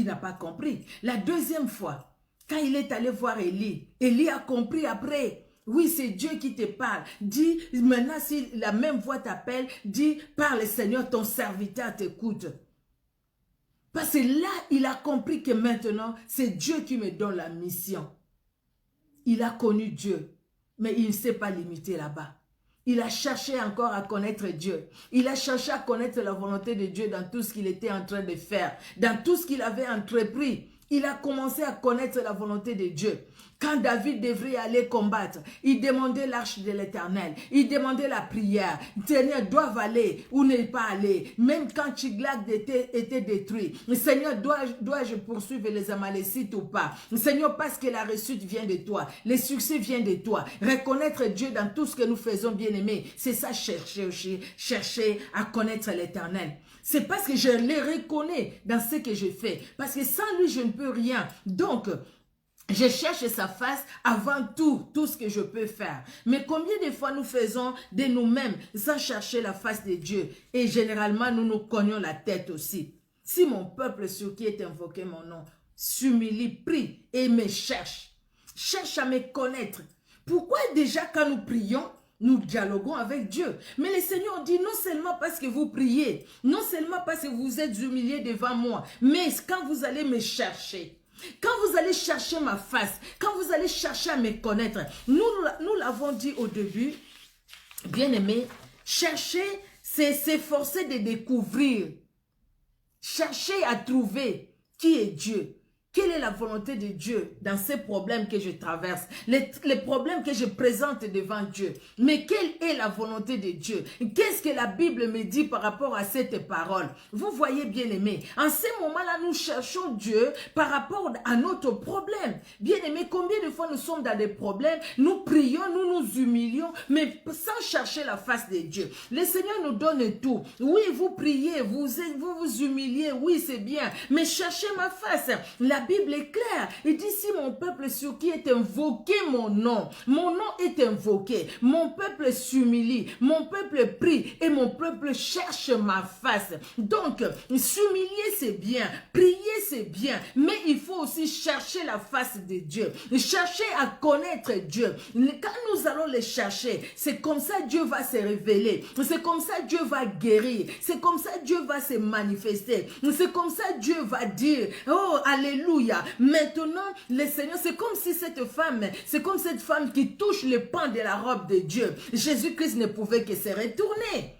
n'a pas compris. La deuxième fois, quand il est allé voir Élie, Élie a compris après. Oui, c'est Dieu qui te parle. Dis, maintenant, si la même voix t'appelle, dis, parle Seigneur, ton serviteur t'écoute. Parce que là, il a compris que maintenant, c'est Dieu qui me donne la mission. Il a connu Dieu, mais il ne s'est pas limité là-bas. Il a cherché encore à connaître Dieu. Il a cherché à connaître la volonté de Dieu dans tout ce qu'il était en train de faire. Dans tout ce qu'il avait entrepris. Il a commencé à connaître la volonté de Dieu. Quand David devrait aller combattre, il demandait l'arche de l'Éternel. Il demandait la prière. Seigneur, dois-je aller ou ne pas aller? Même quand Tsiglag était détruit. Seigneur, dois-je poursuivre les Amalécites ou pas? Seigneur, parce que la réussite vient de toi. Le succès vient de toi. Reconnaître Dieu dans tout ce que nous faisons, bien-aimés. C'est ça, chercher à connaître l'Éternel. C'est parce que je les reconnais dans ce que je fais. Parce que sans lui, je ne peux rien. Donc, je cherche sa face avant tout ce que je peux faire. Mais combien de fois nous faisons de nous-mêmes sans chercher la face de Dieu? Et généralement, nous nous cognons la tête aussi. Si mon peuple sur qui est invoqué mon nom s'humilie, prie et me cherche à me connaître. Pourquoi déjà quand nous prions, nous dialoguons avec Dieu? Mais le Seigneur dit non seulement parce que vous priez, non seulement parce que vous êtes humiliés devant moi, mais quand vous allez me chercher, quand vous allez chercher ma face, quand vous allez chercher à me connaître, nous l'avons dit au début, bien aimé, chercher, c'est s'efforcer de découvrir, chercher à trouver qui est Dieu. Quelle est la volonté de Dieu dans ces problèmes que je traverse, les problèmes que je présente devant Dieu? Mais quelle est la volonté de Dieu? Qu'est-ce que la Bible me dit par rapport à cette parole? Vous voyez, bien aimé, en ces moments-là, nous cherchons Dieu par rapport à notre problème. Bien aimé, combien de fois nous sommes dans des problèmes, nous prions, nous nous humilions, mais sans chercher la face de Dieu. Le Seigneur nous donne tout. Oui, vous priez, vous vous humiliez, oui, c'est bien, mais cherchez ma face. La Bible est claire. Il dit, si mon peuple sur qui est invoqué mon nom est invoqué, mon peuple s'humilie, mon peuple prie et mon peuple cherche ma face. Donc, s'humilier c'est bien, prier c'est bien, mais il faut aussi chercher la face de Dieu, chercher à connaître Dieu. Quand nous allons le chercher, c'est comme ça Dieu va se révéler, c'est comme ça Dieu va guérir, c'est comme ça Dieu va se manifester, c'est comme ça Dieu va dire, oh, alléluia. Maintenant, le Seigneur, c'est comme si cette femme qui touche le pan de la robe de Dieu. Jésus-Christ ne pouvait que se retourner.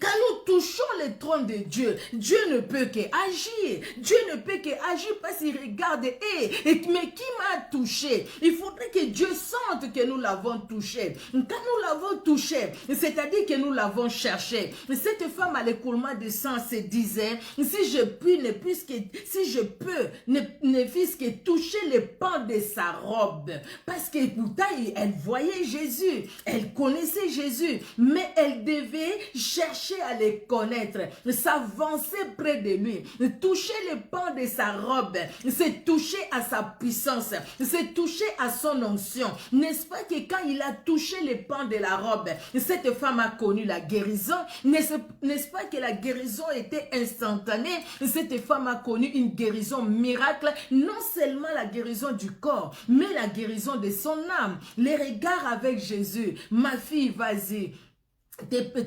Quand nous touchons le trône de Dieu, Dieu ne peut qu'agir. Dieu ne peut qu'agir parce qu'il regarde, mais qui m'a touché? Il faudrait que Dieu sente que nous l'avons touché. Quand nous l'avons touché, c'est-à-dire que nous l'avons cherché. Cette femme à l'écoulement de sang se disait, si je peux, ne fût-ce que toucher le pan de sa robe. Parce que pourtant, elle voyait Jésus, elle connaissait Jésus, mais elle devait chercher à les connaître, s'avancer près de lui, toucher le pan de sa robe, c'est toucher à sa puissance, c'est toucher à son onction. N'est-ce pas que quand il a touché le pan de la robe, cette femme a connu la guérison? N'est-ce pas que la guérison était instantanée? Cette femme a connu une guérison miracle, non seulement la guérison du corps, mais la guérison de son âme. Les regards avec Jésus, ma fille, vas-y.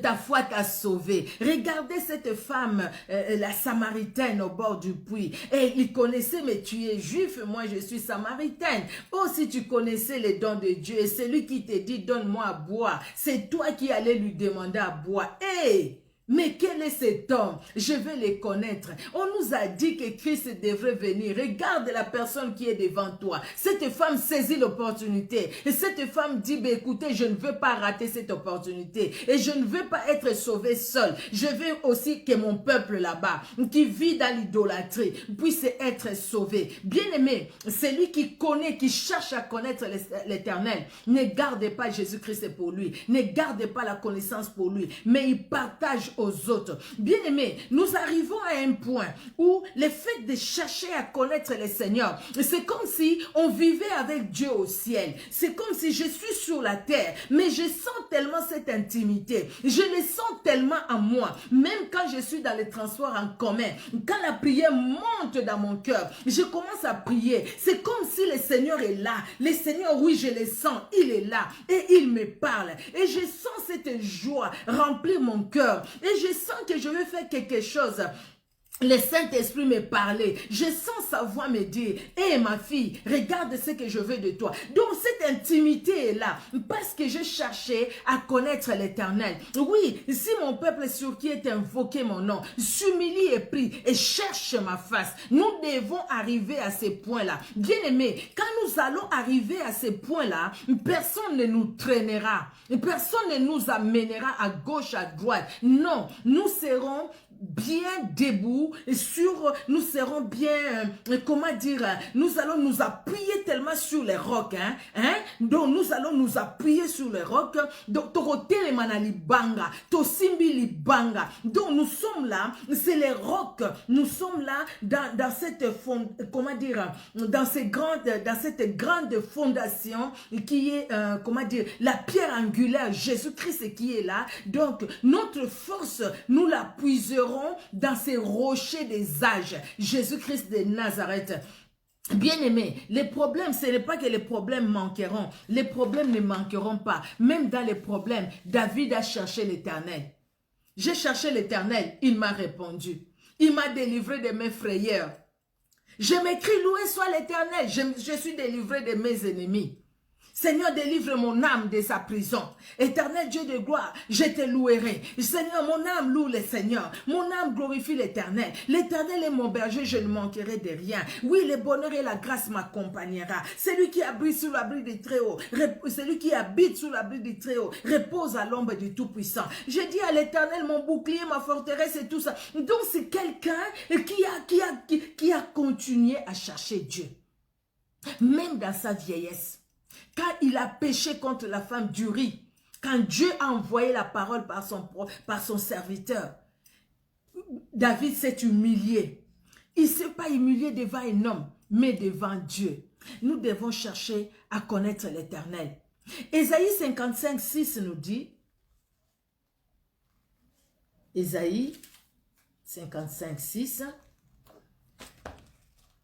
Ta foi t'a sauvé. Regardez cette femme, la Samaritaine au bord du puits. Et il connaissait, mais tu es juif, moi je suis samaritaine. Oh, si tu connaissais les dons de Dieu, et celui qui te dit donne-moi à boire, c'est toi qui allais lui demander à boire. Hey! Mais quel est cet homme? Je vais le connaître. On nous a dit que Christ devrait venir. Regarde la personne qui est devant toi. Cette femme saisit l'opportunité. Et cette femme dit, bah, écoutez, je ne veux pas rater cette opportunité. Et je ne veux pas être sauvée seule. Je veux aussi que mon peuple là-bas, qui vit dans l'idolâtrie, puisse être sauvé. Bien-aimé, celui qui connaît, qui cherche à connaître l'Éternel, ne garde pas Jésus-Christ pour lui. Ne garde pas la connaissance pour lui. Mais il partage aux autres. Bien aimé, nous arrivons à un point où le fait de chercher à connaître le Seigneur, c'est comme si on vivait avec Dieu au ciel. C'est comme si je suis sur la terre, mais je sens tellement cette intimité. Je le sens tellement en moi. Même quand je suis dans les transports en commun, quand la prière monte dans mon cœur, je commence à prier. C'est comme si le Seigneur est là. Le Seigneur, oui, je le sens. Il est là et il me parle. Et je sens cette joie remplir mon cœur. Et je sens que je vais faire quelque chose. Le Saint-Esprit me parlait. Je sens sa voix me dire, hé ma fille, regarde ce que je veux de toi. Donc cette intimité est là. Parce que je cherchais à connaître l'Éternel. Oui, si mon peuple sur qui est invoqué mon nom, s'humilie et prie et cherche ma face, nous devons arriver à ce point-là. Bien aimé, quand nous allons arriver à ce point-là, personne ne nous traînera. Personne ne nous amènera à gauche, à droite. Non, nous serons bien debout, nous serons bien, comment dire, nous allons nous appuyer tellement sur les rocs, donc nous allons nous appuyer sur les rocs, donc torote manali banga, tosimbi li banga, donc nous sommes là, c'est les rocs, nous sommes là dans cette comment dire, dans cette grande fondation qui est, comment dire, la pierre angulaire, Jésus-Christ qui est là, donc notre force, nous la puiserons dans ces rochers des âges. Jésus-Christ de Nazareth. Bien-aimés, les problèmes, ce n'est pas que les problèmes manqueront. Les problèmes ne manqueront pas. Même dans les problèmes, David a cherché l'Éternel. J'ai cherché l'Éternel, il m'a répondu. Il m'a délivré de mes frayeurs. Je m'écris, loué soit l'Éternel, je suis délivré de mes ennemis. Seigneur, délivre mon âme de sa prison. Éternel Dieu de gloire, je te louerai. Seigneur, mon âme loue le Seigneur. Mon âme glorifie l'Éternel. L'Éternel est mon berger, je ne manquerai de rien. Oui, le bonheur et la grâce m'accompagnera. Celui qui habite sous l'abri du Très-Haut, celui qui habite sous l'abri du Très-Haut, repose à l'ombre du Tout-Puissant. Je dis à l'Éternel, mon bouclier, ma forteresse et tout ça. Donc, c'est quelqu'un qui a continué à chercher Dieu. Même dans sa vieillesse. Quand il a péché contre la femme d'Uri, quand Dieu a envoyé la parole par son serviteur, David s'est humilié. Il ne s'est pas humilié devant un homme, mais devant Dieu. Nous devons chercher à connaître l'Éternel. Ésaïe 55, 6 nous dit, Ésaïe 55, 6,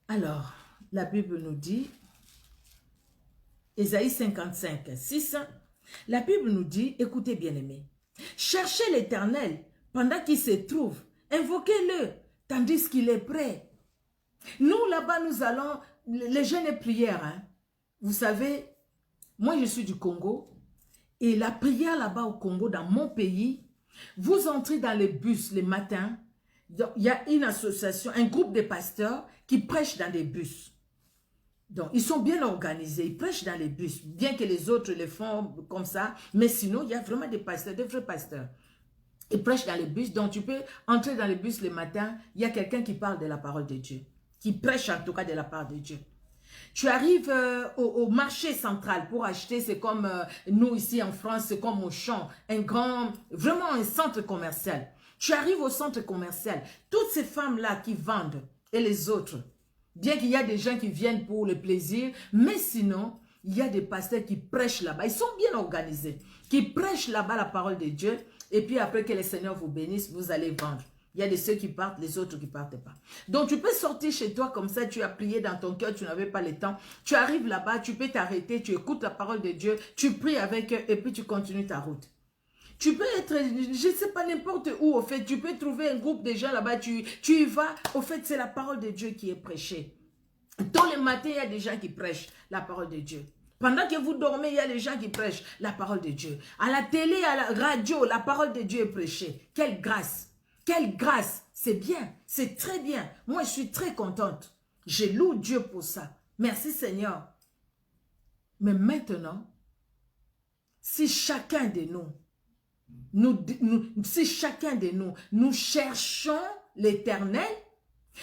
alors, la Bible nous dit, Ésaïe 55, 6, la Bible nous dit, écoutez bien aimés, cherchez l'Éternel pendant qu'il se trouve, invoquez-le tandis qu'il est prêt. Nous là-bas, nous allons, les jeûnes et prières, hein. Vous savez, moi je suis du Congo, et la prière là-bas au Congo, dans mon pays, vous entrez dans les bus le matin, il y a une association, un groupe de pasteurs qui prêchent dans des bus. Donc, ils sont bien organisés, ils prêchent dans les bus, bien que les autres le font comme ça, mais sinon, il y a vraiment des pasteurs, des vrais pasteurs. Ils prêchent dans les bus, donc tu peux entrer dans les bus le matin, il y a quelqu'un qui parle de la parole de Dieu, qui prêche en tout cas de la part de Dieu. Tu arrives au marché central pour acheter, c'est comme nous ici en France, c'est comme Auchan, un grand, vraiment un centre commercial. Tu arrives au centre commercial, toutes ces femmes-là qui vendent et les autres, bien qu'il y a des gens qui viennent pour le plaisir, mais sinon, il y a des pasteurs qui prêchent là-bas. Ils sont bien organisés, qui prêchent là-bas la parole de Dieu. Et puis après que le Seigneur vous bénisse, vous allez vendre. Il y a de ceux qui partent, les autres qui ne partent pas. Donc tu peux sortir chez toi comme ça, tu as prié dans ton cœur, tu n'avais pas le temps. Tu arrives là-bas, tu peux t'arrêter, tu écoutes la parole de Dieu, tu pries avec eux et puis tu continues ta route. Tu peux être, je ne sais pas, n'importe où, au fait, tu peux trouver un groupe de gens là-bas, tu y vas, au fait, c'est la parole de Dieu qui est prêchée. Dans le matin, il y a des gens qui prêchent la parole de Dieu. Pendant que vous dormez, il y a des gens qui prêchent la parole de Dieu. À la télé, à la radio, la parole de Dieu est prêchée. Quelle grâce! Quelle grâce! C'est bien, c'est très bien. Moi, je suis très contente. Je loue Dieu pour ça. Merci Seigneur. Mais maintenant, si chacun de nous cherchons l'Éternel,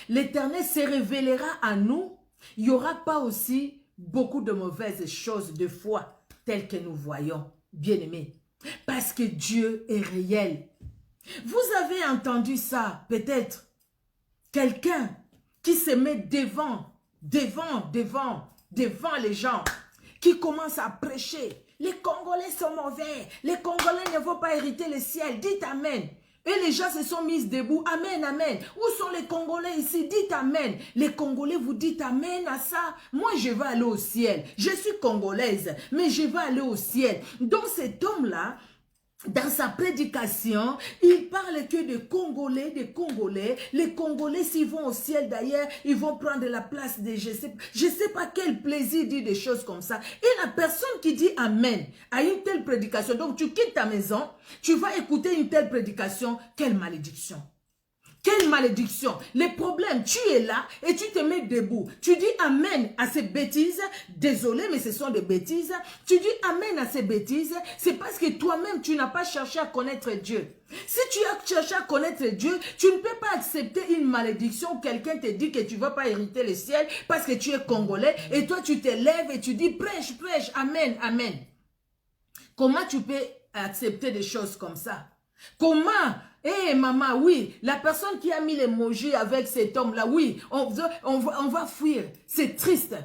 l'Éternel se révélera à nous. Il n'y aura pas aussi beaucoup de mauvaises choses de foi telles que nous voyons, bien-aimés. Parce que Dieu est réel. Vous avez entendu ça, peut-être. Quelqu'un qui se met devant les gens, qui commence à prêcher. Les Congolais sont mauvais. Les Congolais ne vont pas hériter le ciel. Dites Amen. Et les gens se sont mis debout. Amen, amen. Où sont les Congolais ici? Dites Amen. Les Congolais, vous dites Amen à ça. Moi, je vais aller au ciel. Je suis congolaise, mais je vais aller au ciel. Donc, cet homme-là, dans sa prédication, il parle que de Congolais, des Congolais. Les Congolais, s'ils vont au ciel d'ailleurs, ils vont prendre la place de je sais pas quel plaisir dit des choses comme ça. Et la personne qui dit Amen à une telle prédication, donc tu quittes ta maison, tu vas écouter une telle prédication, quelle malédiction! Quelle malédiction! Les problèmes, tu es là et tu te mets debout. Tu dis Amen à ces bêtises. Désolé, mais ce sont des bêtises. Tu dis Amen à ces bêtises. C'est parce que toi-même, tu n'as pas cherché à connaître Dieu. Si tu as cherché à connaître Dieu, tu ne peux pas accepter une malédiction. Quelqu'un te dit que tu ne vas pas hériter le ciel parce que tu es congolais. Et toi, tu te lèves et tu dis prêche, prêche, Amen, Amen. Comment tu peux accepter des choses comme ça? Comment? Eh maman, oui, la personne qui a mis l'emoji avec cet homme-là, oui, on va fuir. C'est triste.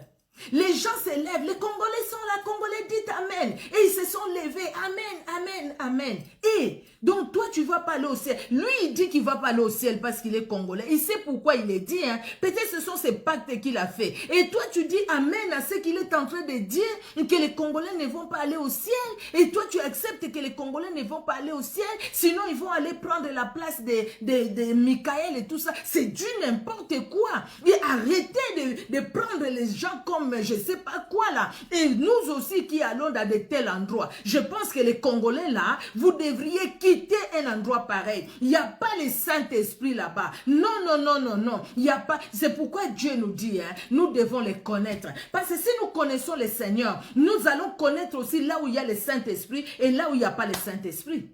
Les gens se lèvent, les Congolais sont là, Congolais dites Amen. Et ils se sont levés, Amen, Amen, Amen. Et donc toi tu ne vas pas aller au ciel. Lui il dit qu'il ne va pas aller au ciel parce qu'il est Congolais. Il sait pourquoi il est dit. Hein? Peut-être ce sont ses pactes qu'il a fait. Et toi tu dis Amen à ce qu'il est en train de dire, que les Congolais ne vont pas aller au ciel. Et toi tu acceptes que les Congolais ne vont pas aller au ciel. Sinon ils vont aller prendre la place de Michael et tout ça. C'est du n'importe quoi. Et arrêtez de prendre les gens comme comme je ne sais pas quoi là. Et nous aussi qui allons dans de tels endroits, je pense que les Congolais là, vous devriez quitter un endroit pareil. Il n'y a pas le Saint-Esprit là-bas. Non, non, non, non, non. Il n'y a pas. C'est pourquoi Dieu nous dit, hein, nous devons les connaître. Parce que si nous connaissons le Seigneur, nous allons connaître aussi là où il y a le Saint-Esprit et là où il n'y a pas le Saint-Esprit.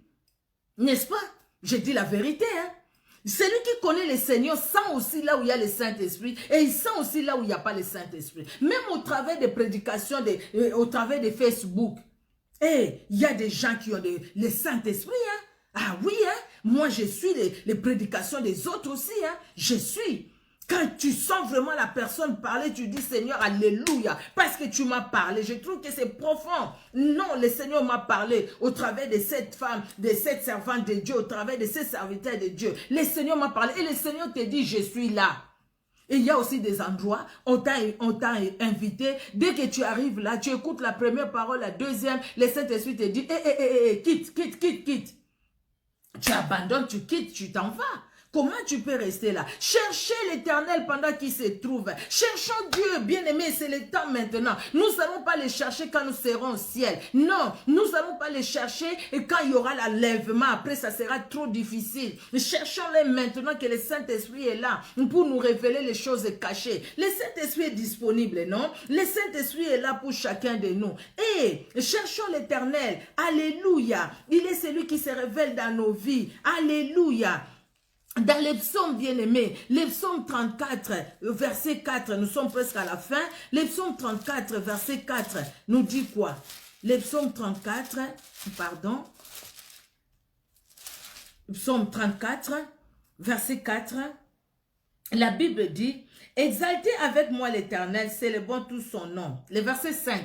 N'est-ce pas? Je dis la vérité, hein. Celui qui connaît le Seigneur sent aussi là où il y a le Saint-Esprit et il sent aussi là où il n'y a pas le Saint-Esprit. Même au travers des prédications, au travers de Facebook. Et il y a des gens qui ont le Saint-Esprit. Hein? Ah oui, hein? Moi je suis les prédications des autres aussi. Hein? Je suis. Quand tu sens vraiment la personne parler, tu dis Seigneur, alléluia, parce que tu m'as parlé. Je trouve que c'est profond. Non, le Seigneur m'a parlé au travers de cette femme, de cette servante de Dieu, au travers de ces serviteurs de Dieu. Le Seigneur m'a parlé et le Seigneur te dit, je suis là. Et il y a aussi des endroits, on t'a invité, dès que tu arrives là, tu écoutes la première parole, la deuxième, le Saint-Esprit te dit, quitte. Tu abandonnes, tu quittes, tu t'en vas. Comment tu peux rester là? Cherchez l'Éternel pendant qu'il se trouve. Cherchons Dieu, bien-aimé, c'est le temps maintenant. Nous n'allons pas les chercher quand nous serons au ciel. Non, nous n'allons pas les chercher et quand il y aura l'enlèvement, après ça sera trop difficile. Cherchons-les maintenant que le Saint-Esprit est là pour nous révéler les choses cachées. Le Saint-Esprit est disponible, non? Le Saint-Esprit est là pour chacun de nous. Et cherchons l'Éternel. Alléluia. Il est celui qui se révèle dans nos vies. Alléluia. Dans les psaumes bien-aimés, les psaumes 34, verset 4, nous sommes presque à la fin. Les psaumes 34, verset 4, nous dit quoi? Les psaumes 34, pardon. Psaume 34, verset 4. La Bible dit, exaltez avec moi l'Éternel, célébrons tout son nom. Le verset 5,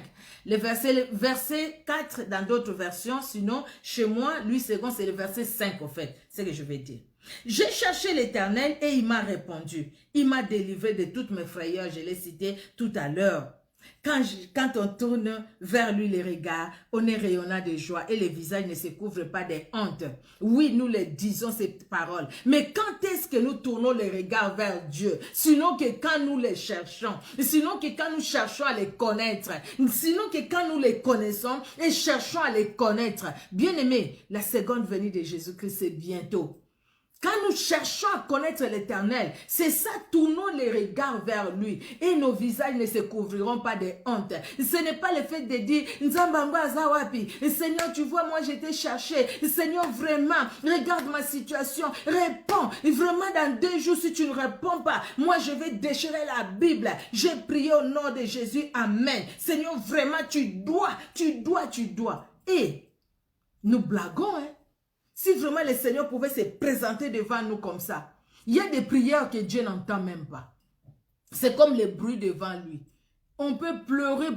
le verset 4 dans d'autres versions, sinon chez moi, lui second, c'est le verset 5 en fait, c'est ce que je vais dire. J'ai cherché l'Éternel et il m'a répondu. Il m'a délivré de toutes mes frayeurs, je l'ai cité tout à l'heure. Quand on tourne vers lui les regards, on est rayonnant de joie et les visages ne se couvrent pas de honte. Oui, nous les disons ces paroles. Mais quand est-ce que nous tournons les regards vers Dieu? Sinon que quand nous les cherchons, sinon que quand nous cherchons à les connaître, sinon que quand nous les connaissons et cherchons à les connaître. Bien aimé, la seconde venue de Jésus-Christ, c'est bientôt. Quand nous cherchons à connaître l'Éternel, c'est ça, tournons les regards vers lui et nos visages ne se couvriront pas de honte. Ce n'est pas le fait de dire, Seigneur, tu vois, moi je t'ai cherché. Seigneur, vraiment, regarde ma situation, réponds. Vraiment, dans 2 jours, si tu ne réponds pas, moi je vais déchirer la Bible. J'ai prié au nom de Jésus, amen. Seigneur, vraiment, tu dois. Et nous blaguons, hein. Si vraiment le Seigneur pouvait se présenter devant nous comme ça, il y a des prières que Dieu n'entend même pas. C'est comme les bruits devant lui. On peut pleurer,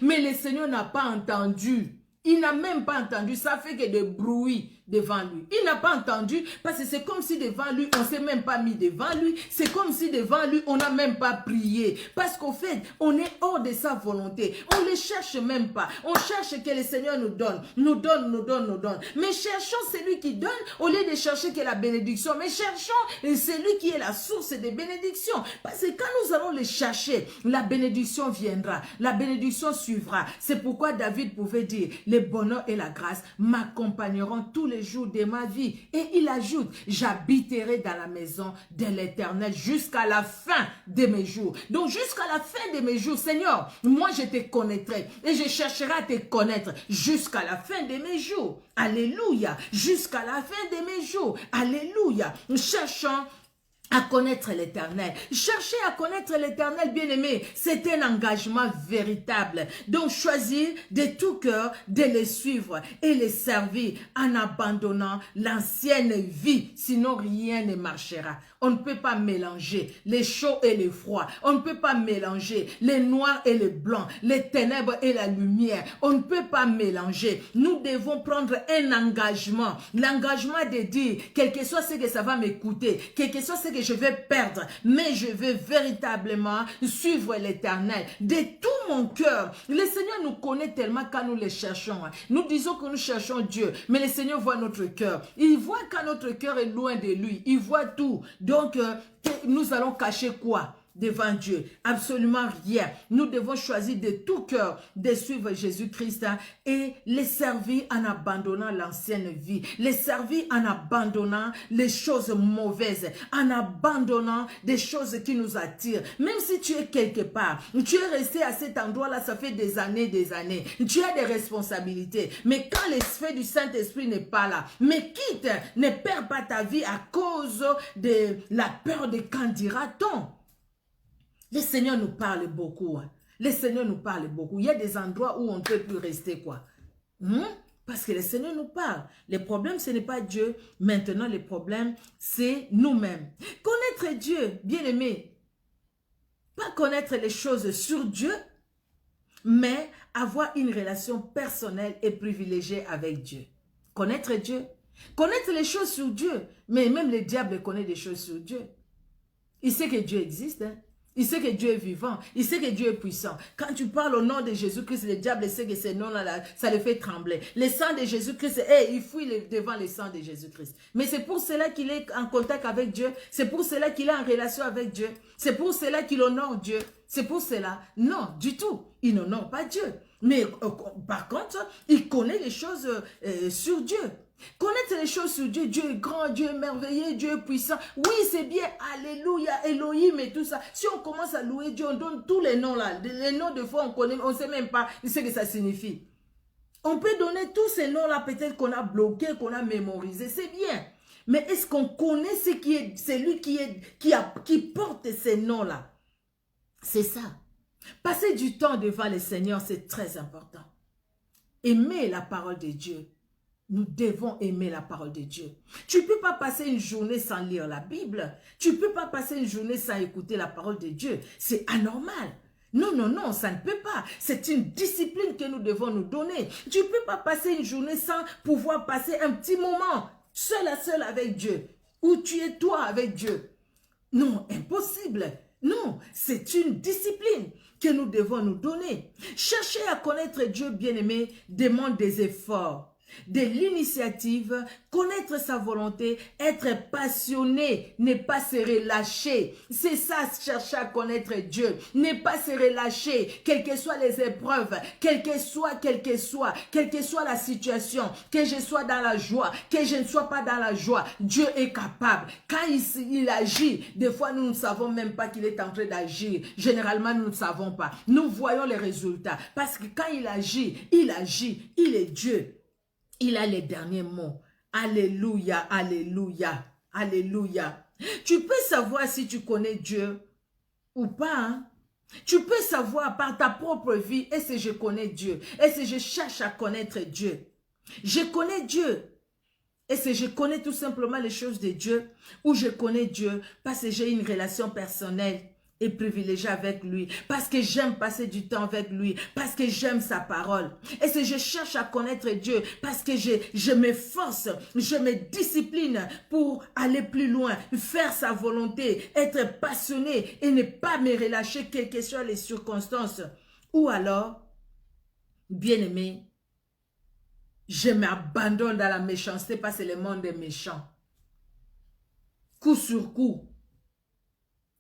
mais le Seigneur n'a pas entendu. Il n'a même pas entendu, ça fait que des bruits devant lui. Il n'a pas entendu parce que c'est comme si devant lui, on ne s'est même pas mis devant lui. C'est comme si devant lui, on n'a même pas prié. Parce qu'au fait, on est hors de sa volonté. On ne le cherche même pas. On cherche que le Seigneur nous donne. Mais cherchons celui qui donne au lieu de chercher que la bénédiction. Mais cherchons celui qui est la source des bénédictions. Parce que quand nous allons le chercher, la bénédiction viendra. La bénédiction suivra. C'est pourquoi David pouvait dire, le bonheur et la grâce m'accompagneront tous les jours de ma vie. Et il ajoute, j'habiterai dans la maison de l'Éternel jusqu'à la fin de mes jours. Donc jusqu'à la fin de mes jours, Seigneur, moi je te connaîtrai et je chercherai à te connaître jusqu'à la fin de mes jours. Alléluia. Jusqu'à la fin de mes jours. Alléluia. Cherchons à connaître l'Éternel. Chercher à connaître l'Éternel, bien-aimé, c'est un engagement véritable. Donc, choisir de tout cœur de les suivre et les servir en abandonnant l'ancienne vie. Sinon, rien ne marchera. On ne peut pas mélanger les chauds et les froids. On ne peut pas mélanger les noirs et les blancs, les ténèbres et la lumière. On ne peut pas mélanger. Nous devons prendre un engagement. L'engagement de dire, quel que soit ce que ça va m'écouter, quel que soit ce que je vais perdre, mais je vais véritablement suivre l'Éternel de tout mon cœur. Le Seigneur nous connaît tellement quand nous le cherchons. Nous disons que nous cherchons Dieu, mais le Seigneur voit notre cœur. Il voit quand notre cœur est loin de lui. Il voit tout. Donc, nous allons cacher quoi? devant Dieu. Absolument rien. Nous devons choisir de tout cœur de suivre Jésus-Christ et les servir en abandonnant l'ancienne vie. Les servir en abandonnant les choses mauvaises, en abandonnant des choses qui nous attirent. Même si tu es quelque part, tu es resté à cet endroit-là, ça fait des années, tu as des responsabilités. Mais quand l'esprit du Saint-Esprit n'est pas là, mais quitte, ne perds pas ta vie à cause de la peur de quand dira-t-on. Le Seigneur nous parle beaucoup. Le Seigneur nous parle beaucoup. Il y a des endroits où on ne peut plus rester, quoi. Parce que le Seigneur nous parle. Le problème, ce n'est pas Dieu. Maintenant, le problème, c'est nous-mêmes. Connaître Dieu, bien-aimé. Pas connaître les choses sur Dieu, mais avoir une relation personnelle et privilégiée avec Dieu. Connaître Dieu. Connaître les choses sur Dieu. Mais même le diable connaît des choses sur Dieu. Il sait que Dieu existe. Il sait que Dieu est vivant. Il sait que Dieu est puissant. Quand tu parles au nom de Jésus-Christ, le diable sait que ce nom-là, ça le fait trembler. Le sang de Jésus-Christ, il fuit devant le sang de Jésus-Christ. Mais c'est pour cela qu'il est en contact avec Dieu. C'est pour cela qu'il est en relation avec Dieu. C'est pour cela qu'il honore Dieu. C'est pour cela. Non, du tout. Il n'honore pas Dieu. Mais par contre, il connaît les choses sur Dieu. Connaître les choses sur Dieu, Dieu est grand, Dieu est merveilleux, Dieu est puissant. Oui, c'est bien, alléluia, Elohim et tout ça. Si on commence à louer Dieu, on donne tous les noms là. Les noms de fois, on connaît, on ne sait même pas ce que ça signifie. On peut donner tous ces noms là, peut-être qu'on a bloqué, qu'on a mémorisé, c'est bien. Mais est-ce qu'on connaît celui qui porte ces noms là? C'est ça. Passer du temps devant le Seigneur, c'est très important. Aimer la parole de Dieu. Nous devons aimer la parole de Dieu. Tu ne peux pas passer une journée sans lire la Bible. Tu ne peux pas passer une journée sans écouter la parole de Dieu. C'est anormal. Non, non, non, ça ne peut pas. C'est une discipline que nous devons nous donner. Tu ne peux pas passer une journée sans pouvoir passer un petit moment seul à seul avec Dieu. Où tu es toi avec Dieu. Non, impossible. Non, c'est une discipline que nous devons nous donner. Chercher à connaître Dieu, bien-aimé, demande des efforts, de l'initiative, connaître sa volonté, être passionné, ne pas se relâcher. C'est ça, chercher à connaître Dieu. Ne pas se relâcher, quelles que soient les épreuves, quelle que soit la situation, que je sois dans la joie, que je ne sois pas dans la joie. Dieu est capable. Quand il agit, des fois nous ne savons même pas qu'il est en train d'agir. Généralement, nous ne savons pas. Nous voyons les résultats. Parce que quand il agit, il est Dieu. Il a les derniers mots. Alléluia, alléluia, alléluia. Tu peux savoir si tu connais Dieu ou pas. Hein? Tu peux savoir par ta propre vie, est-ce que je connais Dieu? Est-ce que je cherche à connaître Dieu? Je connais Dieu. Est-ce que je connais tout simplement les choses de Dieu? Ou je connais Dieu parce que j'ai une relation personnelle et privilégié avec lui, parce que j'aime passer du temps avec lui, parce que j'aime sa parole. Et si je cherche à connaître Dieu, parce que je m'efforce, je me discipline pour aller plus loin, faire sa volonté, être passionné et ne pas me relâcher quelles que soient les circonstances. Ou alors, bien-aimé, je m'abandonne dans la méchanceté parce que le monde est méchant. Coup sur coup.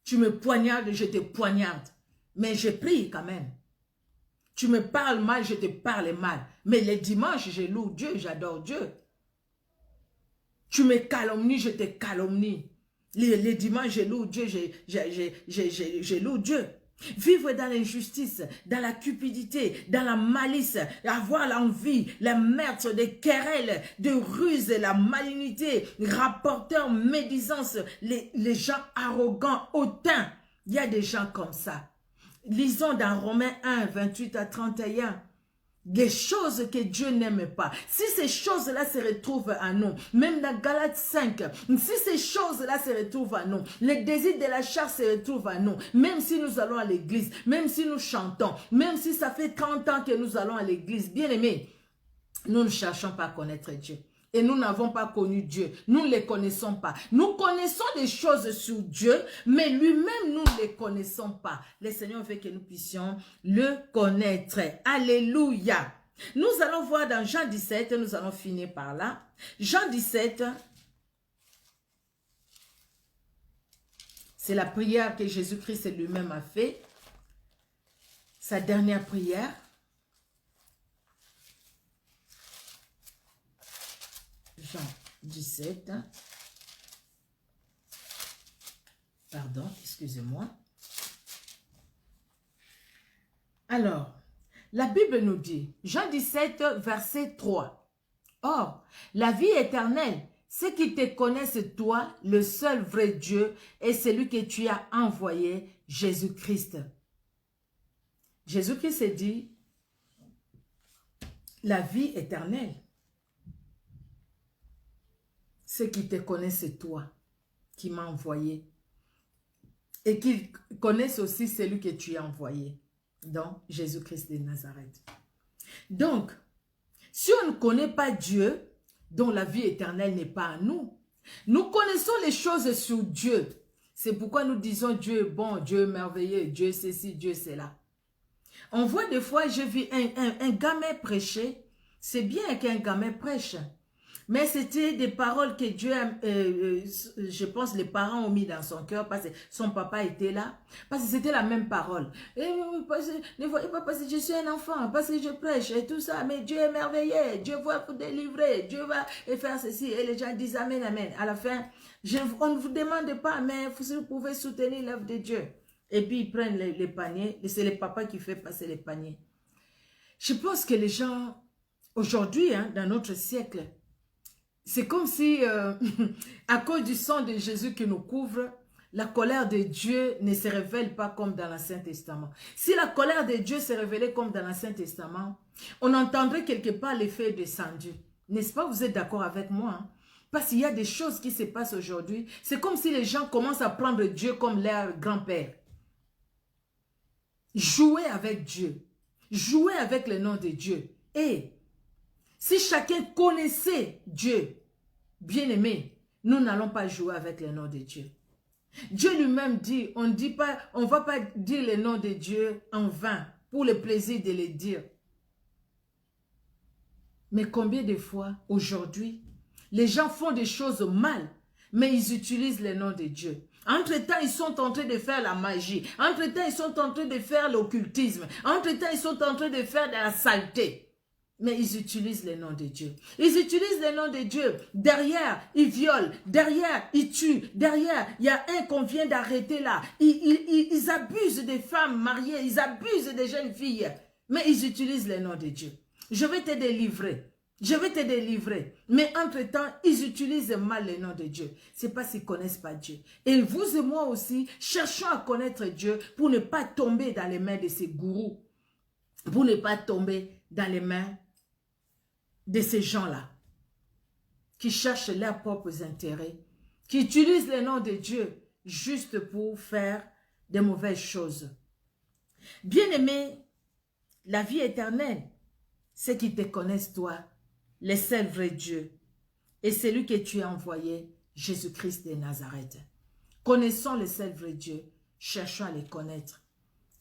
Tu me poignardes, je te poignarde. Mais je prie quand même. Tu me parles mal, je te parle mal. Mais les dimanches, je loue Dieu, j'adore Dieu. Tu me calomnies, je te calomnie. Les dimanches, je loue Dieu, je loue Dieu. Vivre dans l'injustice, dans la cupidité, dans la malice, avoir l'envie, la meurtre, des querelles, de ruse, la malignité, rapporteurs, médisance, les gens arrogants, hautains. Il y a des gens comme ça. Lisons dans Romains 1, 28 à 31. Des choses que Dieu n'aime pas. Si ces choses-là se retrouvent en nous, même dans Galates 5, si ces choses-là se retrouvent en nous, les désirs de la chair se retrouvent en nous, même si nous allons à l'église, même si nous chantons, même si ça fait 30 ans que nous allons à l'église, bien aimés, nous ne cherchons pas à connaître Dieu. Et nous n'avons pas connu Dieu. Nous ne les connaissons pas. Nous connaissons des choses sur Dieu, mais lui-même, nous ne les connaissons pas. Le Seigneur veut que nous puissions le connaître. Alléluia. Nous allons voir dans Jean 17, nous allons finir par là. Jean 17, C'est la prière que Jésus-Christ lui-même a fait. Sa dernière prière. Jean 17. Pardon, excusez-moi. Alors, la Bible nous dit, Jean 17, verset 3. Or, la vie éternelle, c'est qu'ils te connaissent toi, le seul vrai Dieu, et celui que tu as envoyé, Jésus-Christ. Jésus-Christ dit, la vie éternelle, c'est qu'ils te connaissent toi, qui m'a envoyé, et qu'ils connaissent aussi celui que tu as envoyé, donc Jésus-Christ de Nazareth. Donc, si on ne connaît pas Dieu, dont la vie éternelle n'est pas à nous, nous connaissons les choses sur Dieu. C'est pourquoi nous disons Dieu est bon, Dieu est merveilleux, Dieu c'est ci, Dieu c'est là. On voit des fois, je vis un gamin prêcher. C'est bien qu'un gamin prêche. Mais c'était des paroles que Dieu, je pense, les parents ont mis dans son cœur parce que son papa était là. Parce que c'était la même parole. Et, ne voyez pas parce que je suis un enfant, parce que je prêche et tout ça. Mais Dieu est merveilleux, Dieu va vous délivrer, Dieu va faire ceci. Et les gens disent Amen, Amen. À la fin, on ne vous demande pas, mais vous pouvez soutenir l'œuvre de Dieu. Et puis ils prennent les paniers. Et c'est le papa qui fait passer les paniers. Je pense que les gens, aujourd'hui, dans notre siècle, c'est comme si, à cause du sang de Jésus qui nous couvre, la colère de Dieu ne se révèle pas comme dans l'Ancien Testament. Si la colère de Dieu se révélait comme dans l'Ancien Testament, on entendrait quelque part l'effet descendu. N'est-ce pas? Vous êtes d'accord avec moi? Parce qu'il y a des choses qui se passent aujourd'hui. C'est comme si les gens commencent à prendre Dieu comme leur grand-père. Jouer avec Dieu. Jouer avec le nom de Dieu. Et si chacun connaissait Dieu, bien-aimé, nous n'allons pas jouer avec le nom de Dieu. Dieu lui-même dit, on ne va pas dire le nom de Dieu en vain, pour le plaisir de le dire. Mais combien de fois, aujourd'hui, les gens font des choses mal, mais ils utilisent le nom de Dieu. Entre-temps, ils sont en train de faire la magie. Entre-temps, ils sont en train de faire l'occultisme. Entre-temps, ils sont en train de faire de la saleté. Mais ils utilisent le nom de Dieu. Ils utilisent le nom de Dieu. Derrière, ils violent. Derrière, ils tuent. Derrière, il y a un qu'on vient d'arrêter là. Ils abusent des femmes mariées. Ils abusent des jeunes filles. Mais ils utilisent le nom de Dieu. Je vais te délivrer. Je vais te délivrer. Mais entre-temps, ils utilisent mal le nom de Dieu. C'est parce qu'ils ne connaissent pas Dieu. Et vous et moi aussi, cherchons à connaître Dieu pour ne pas tomber dans les mains de ces gourous. Pour ne pas tomber dans les mains de ces gens-là. Qui cherchent leurs propres intérêts. Qui utilisent le nom de Dieu juste pour faire de mauvaises choses. Bien-aimé, la vie éternelle, c'est qu'ils te connaissent toi, le seul vrai Dieu, et celui que tu as envoyé, Jésus-Christ de Nazareth. Connaissons le seul vrai Dieu, cherchons à les connaître.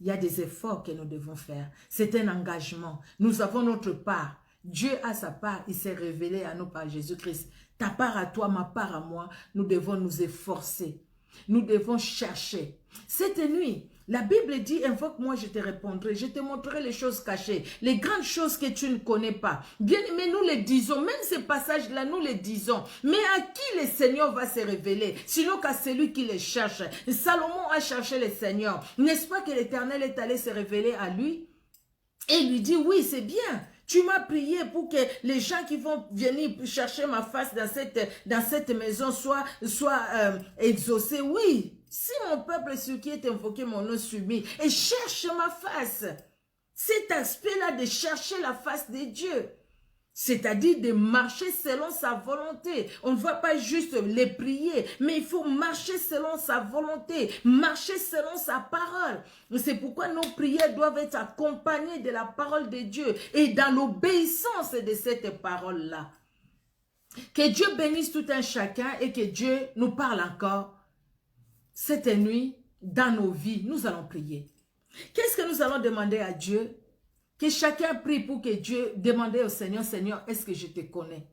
Il y a des efforts que nous devons faire. C'est un engagement. Nous avons notre part. Dieu a sa part. Il s'est révélé à nous par Jésus-Christ. Ta part à toi, ma part à moi. Nous devons nous efforcer. Nous devons chercher. Cette nuit, la Bible dit, invoque-moi, je te répondrai. Je te montrerai les choses cachées, les grandes choses que tu ne connais pas. Bien, mais nous les disons, même ces passages-là, nous les disons. Mais à qui le Seigneur va se révéler? Sinon qu'à celui qui les cherche. Salomon a cherché le Seigneur. N'est-ce pas que l'Éternel est allé se révéler à lui? Et il lui dit, oui, c'est bien. Tu m'as prié pour que les gens qui vont venir chercher ma face dans cette maison soient exaucés. Oui, si mon peuple sur qui est invoqué mon nom subit et cherche ma face. Cet aspect-là de chercher la face de Dieu. C'est-à-dire de marcher selon sa volonté. On ne va pas juste les prier, mais il faut marcher selon sa volonté, marcher selon sa parole. C'est pourquoi nos prières doivent être accompagnées de la parole de Dieu et dans l'obéissance de cette parole-là. Que Dieu bénisse tout un chacun et que Dieu nous parle encore. Cette nuit, dans nos vies, nous allons prier. Qu'est-ce que nous allons demander à Dieu? Que chacun prie pour que Dieu demande au Seigneur, Seigneur, est-ce que je te connais?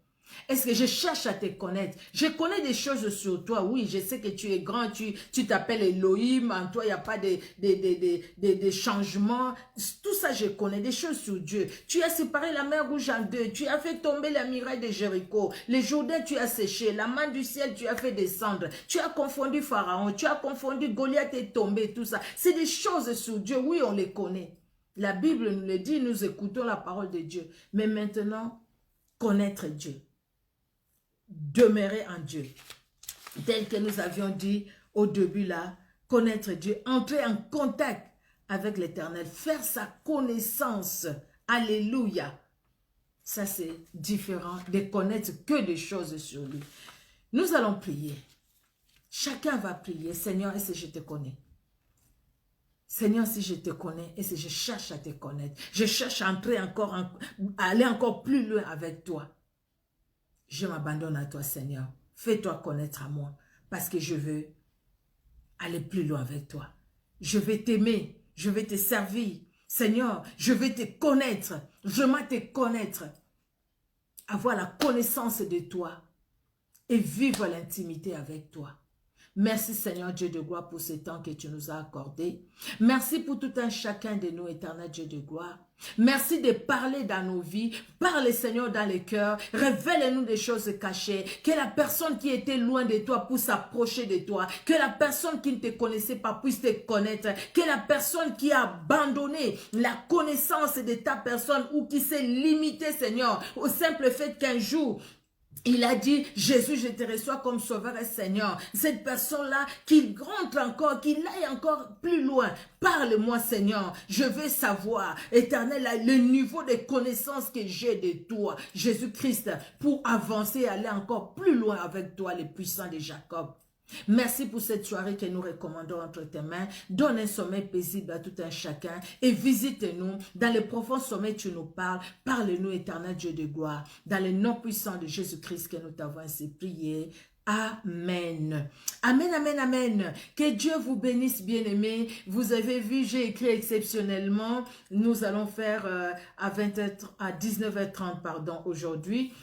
Est-ce que je cherche à te connaître? Je connais des choses sur toi. Oui, je sais que tu es grand, tu t'appelles Elohim. En toi, il n'y a pas de changements. Tout ça, je connais des choses sur Dieu. Tu as séparé la mer Rouge en deux. Tu as fait tomber la muraille de Jéricho. Les Jourdains, tu as séché. La main du ciel, tu as fait descendre. Tu as confondu Pharaon. Tu as confondu Goliath est tombé. Tout ça. C'est des choses sur Dieu. Oui, on les connaît. La Bible nous le dit. Nous écoutons la parole de Dieu. Mais maintenant, connaître Dieu. Demeurer en Dieu. Tel que nous avions dit au début là, connaître Dieu, entrer en contact avec l'Éternel, faire sa connaissance. Alléluia. Ça c'est différent de connaître que des choses sur lui. Nous allons prier. Chacun va prier. Seigneur, est-ce que je te connais? Seigneur, si je te connais, et si je cherche à te connaître, je cherche à entrer encore, à aller encore plus loin avec toi. Je m'abandonne à toi, Seigneur. Fais-toi connaître à moi, parce que je veux aller plus loin avec toi. Je vais t'aimer, je vais te servir. Seigneur, je vais te connaître, vraiment te connaître. Avoir la connaissance de toi et vivre l'intimité avec toi. Merci Seigneur Dieu de gloire pour ce temps que tu nous as accordé. Merci pour tout un chacun de nous, éternel Dieu de gloire. Merci de parler dans nos vies. Parle Seigneur dans les cœurs. Révèle-nous des choses cachées. Que la personne qui était loin de toi puisse s'approcher de toi. Que la personne qui ne te connaissait pas puisse te connaître. Que la personne qui a abandonné la connaissance de ta personne ou qui s'est limitée Seigneur au simple fait qu'un jour il a dit, Jésus, je te reçois comme sauveur et Seigneur. Cette personne-là, qu'il rentre encore, qu'il aille encore plus loin. Parle-moi, Seigneur. Je veux savoir, éternel, le niveau de connaissance que j'ai de toi, Jésus-Christ, pour avancer et aller encore plus loin avec toi, le puissant de Jacob. Merci pour cette soirée que nous recommandons entre tes mains. Donne un sommeil paisible à tout un chacun et visite-nous. Dans le profond sommeil, tu nous parles. Parle-nous, éternel Dieu de gloire. Dans le nom puissant de Jésus-Christ que nous t'avons ainsi prié. Amen. Amen, amen, amen. Que Dieu vous bénisse, bien-aimés. Vous avez vu, j'ai écrit exceptionnellement. Nous allons faire à 19h30, pardon, aujourd'hui.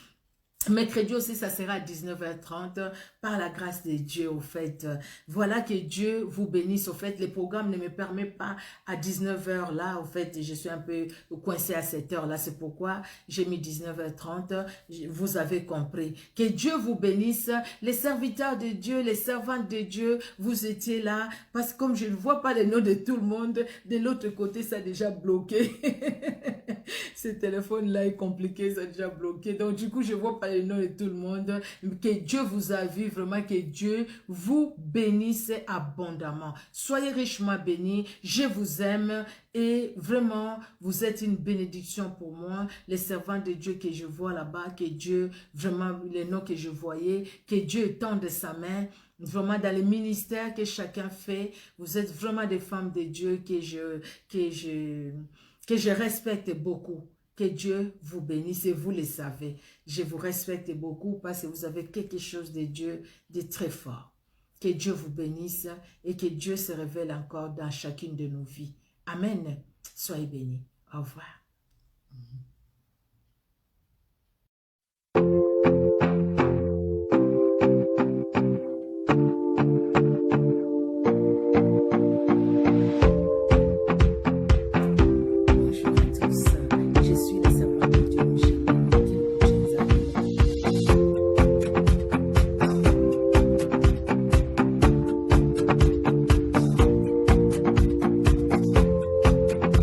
Mercredi aussi, ça sera à 19h30 par la grâce de Dieu, au fait. Voilà, que Dieu vous bénisse. Au fait, le programme ne me permet pas à 19h là. Au fait, je suis un peu coincée à cette heure là. C'est pourquoi j'ai mis 19h30. Vous avez compris. Que Dieu vous bénisse. Les serviteurs de Dieu, les servantes de Dieu, vous étiez là. Parce que comme je ne vois pas les noms de tout le monde, de l'autre côté, ça a déjà bloqué. Ce téléphone-là est compliqué, ça a déjà bloqué. Donc, du coup, je ne vois pas les noms de tout le monde. Que Dieu vous a vu, vraiment, que Dieu vous bénisse abondamment. Soyez richement bénis. Je vous aime et vraiment, vous êtes une bénédiction pour moi. Les servants de Dieu que je vois là-bas, que Dieu, vraiment, les noms que je voyais, que Dieu tende sa main. Vraiment, dans les ministères que chacun fait, vous êtes vraiment des femmes de Dieu que je respecte beaucoup. Que Dieu vous bénisse et vous le savez. Je vous respecte beaucoup parce que vous avez quelque chose de Dieu de très fort. Que Dieu vous bénisse et que Dieu se révèle encore dans chacune de nos vies. Amen. Soyez bénis. Au revoir.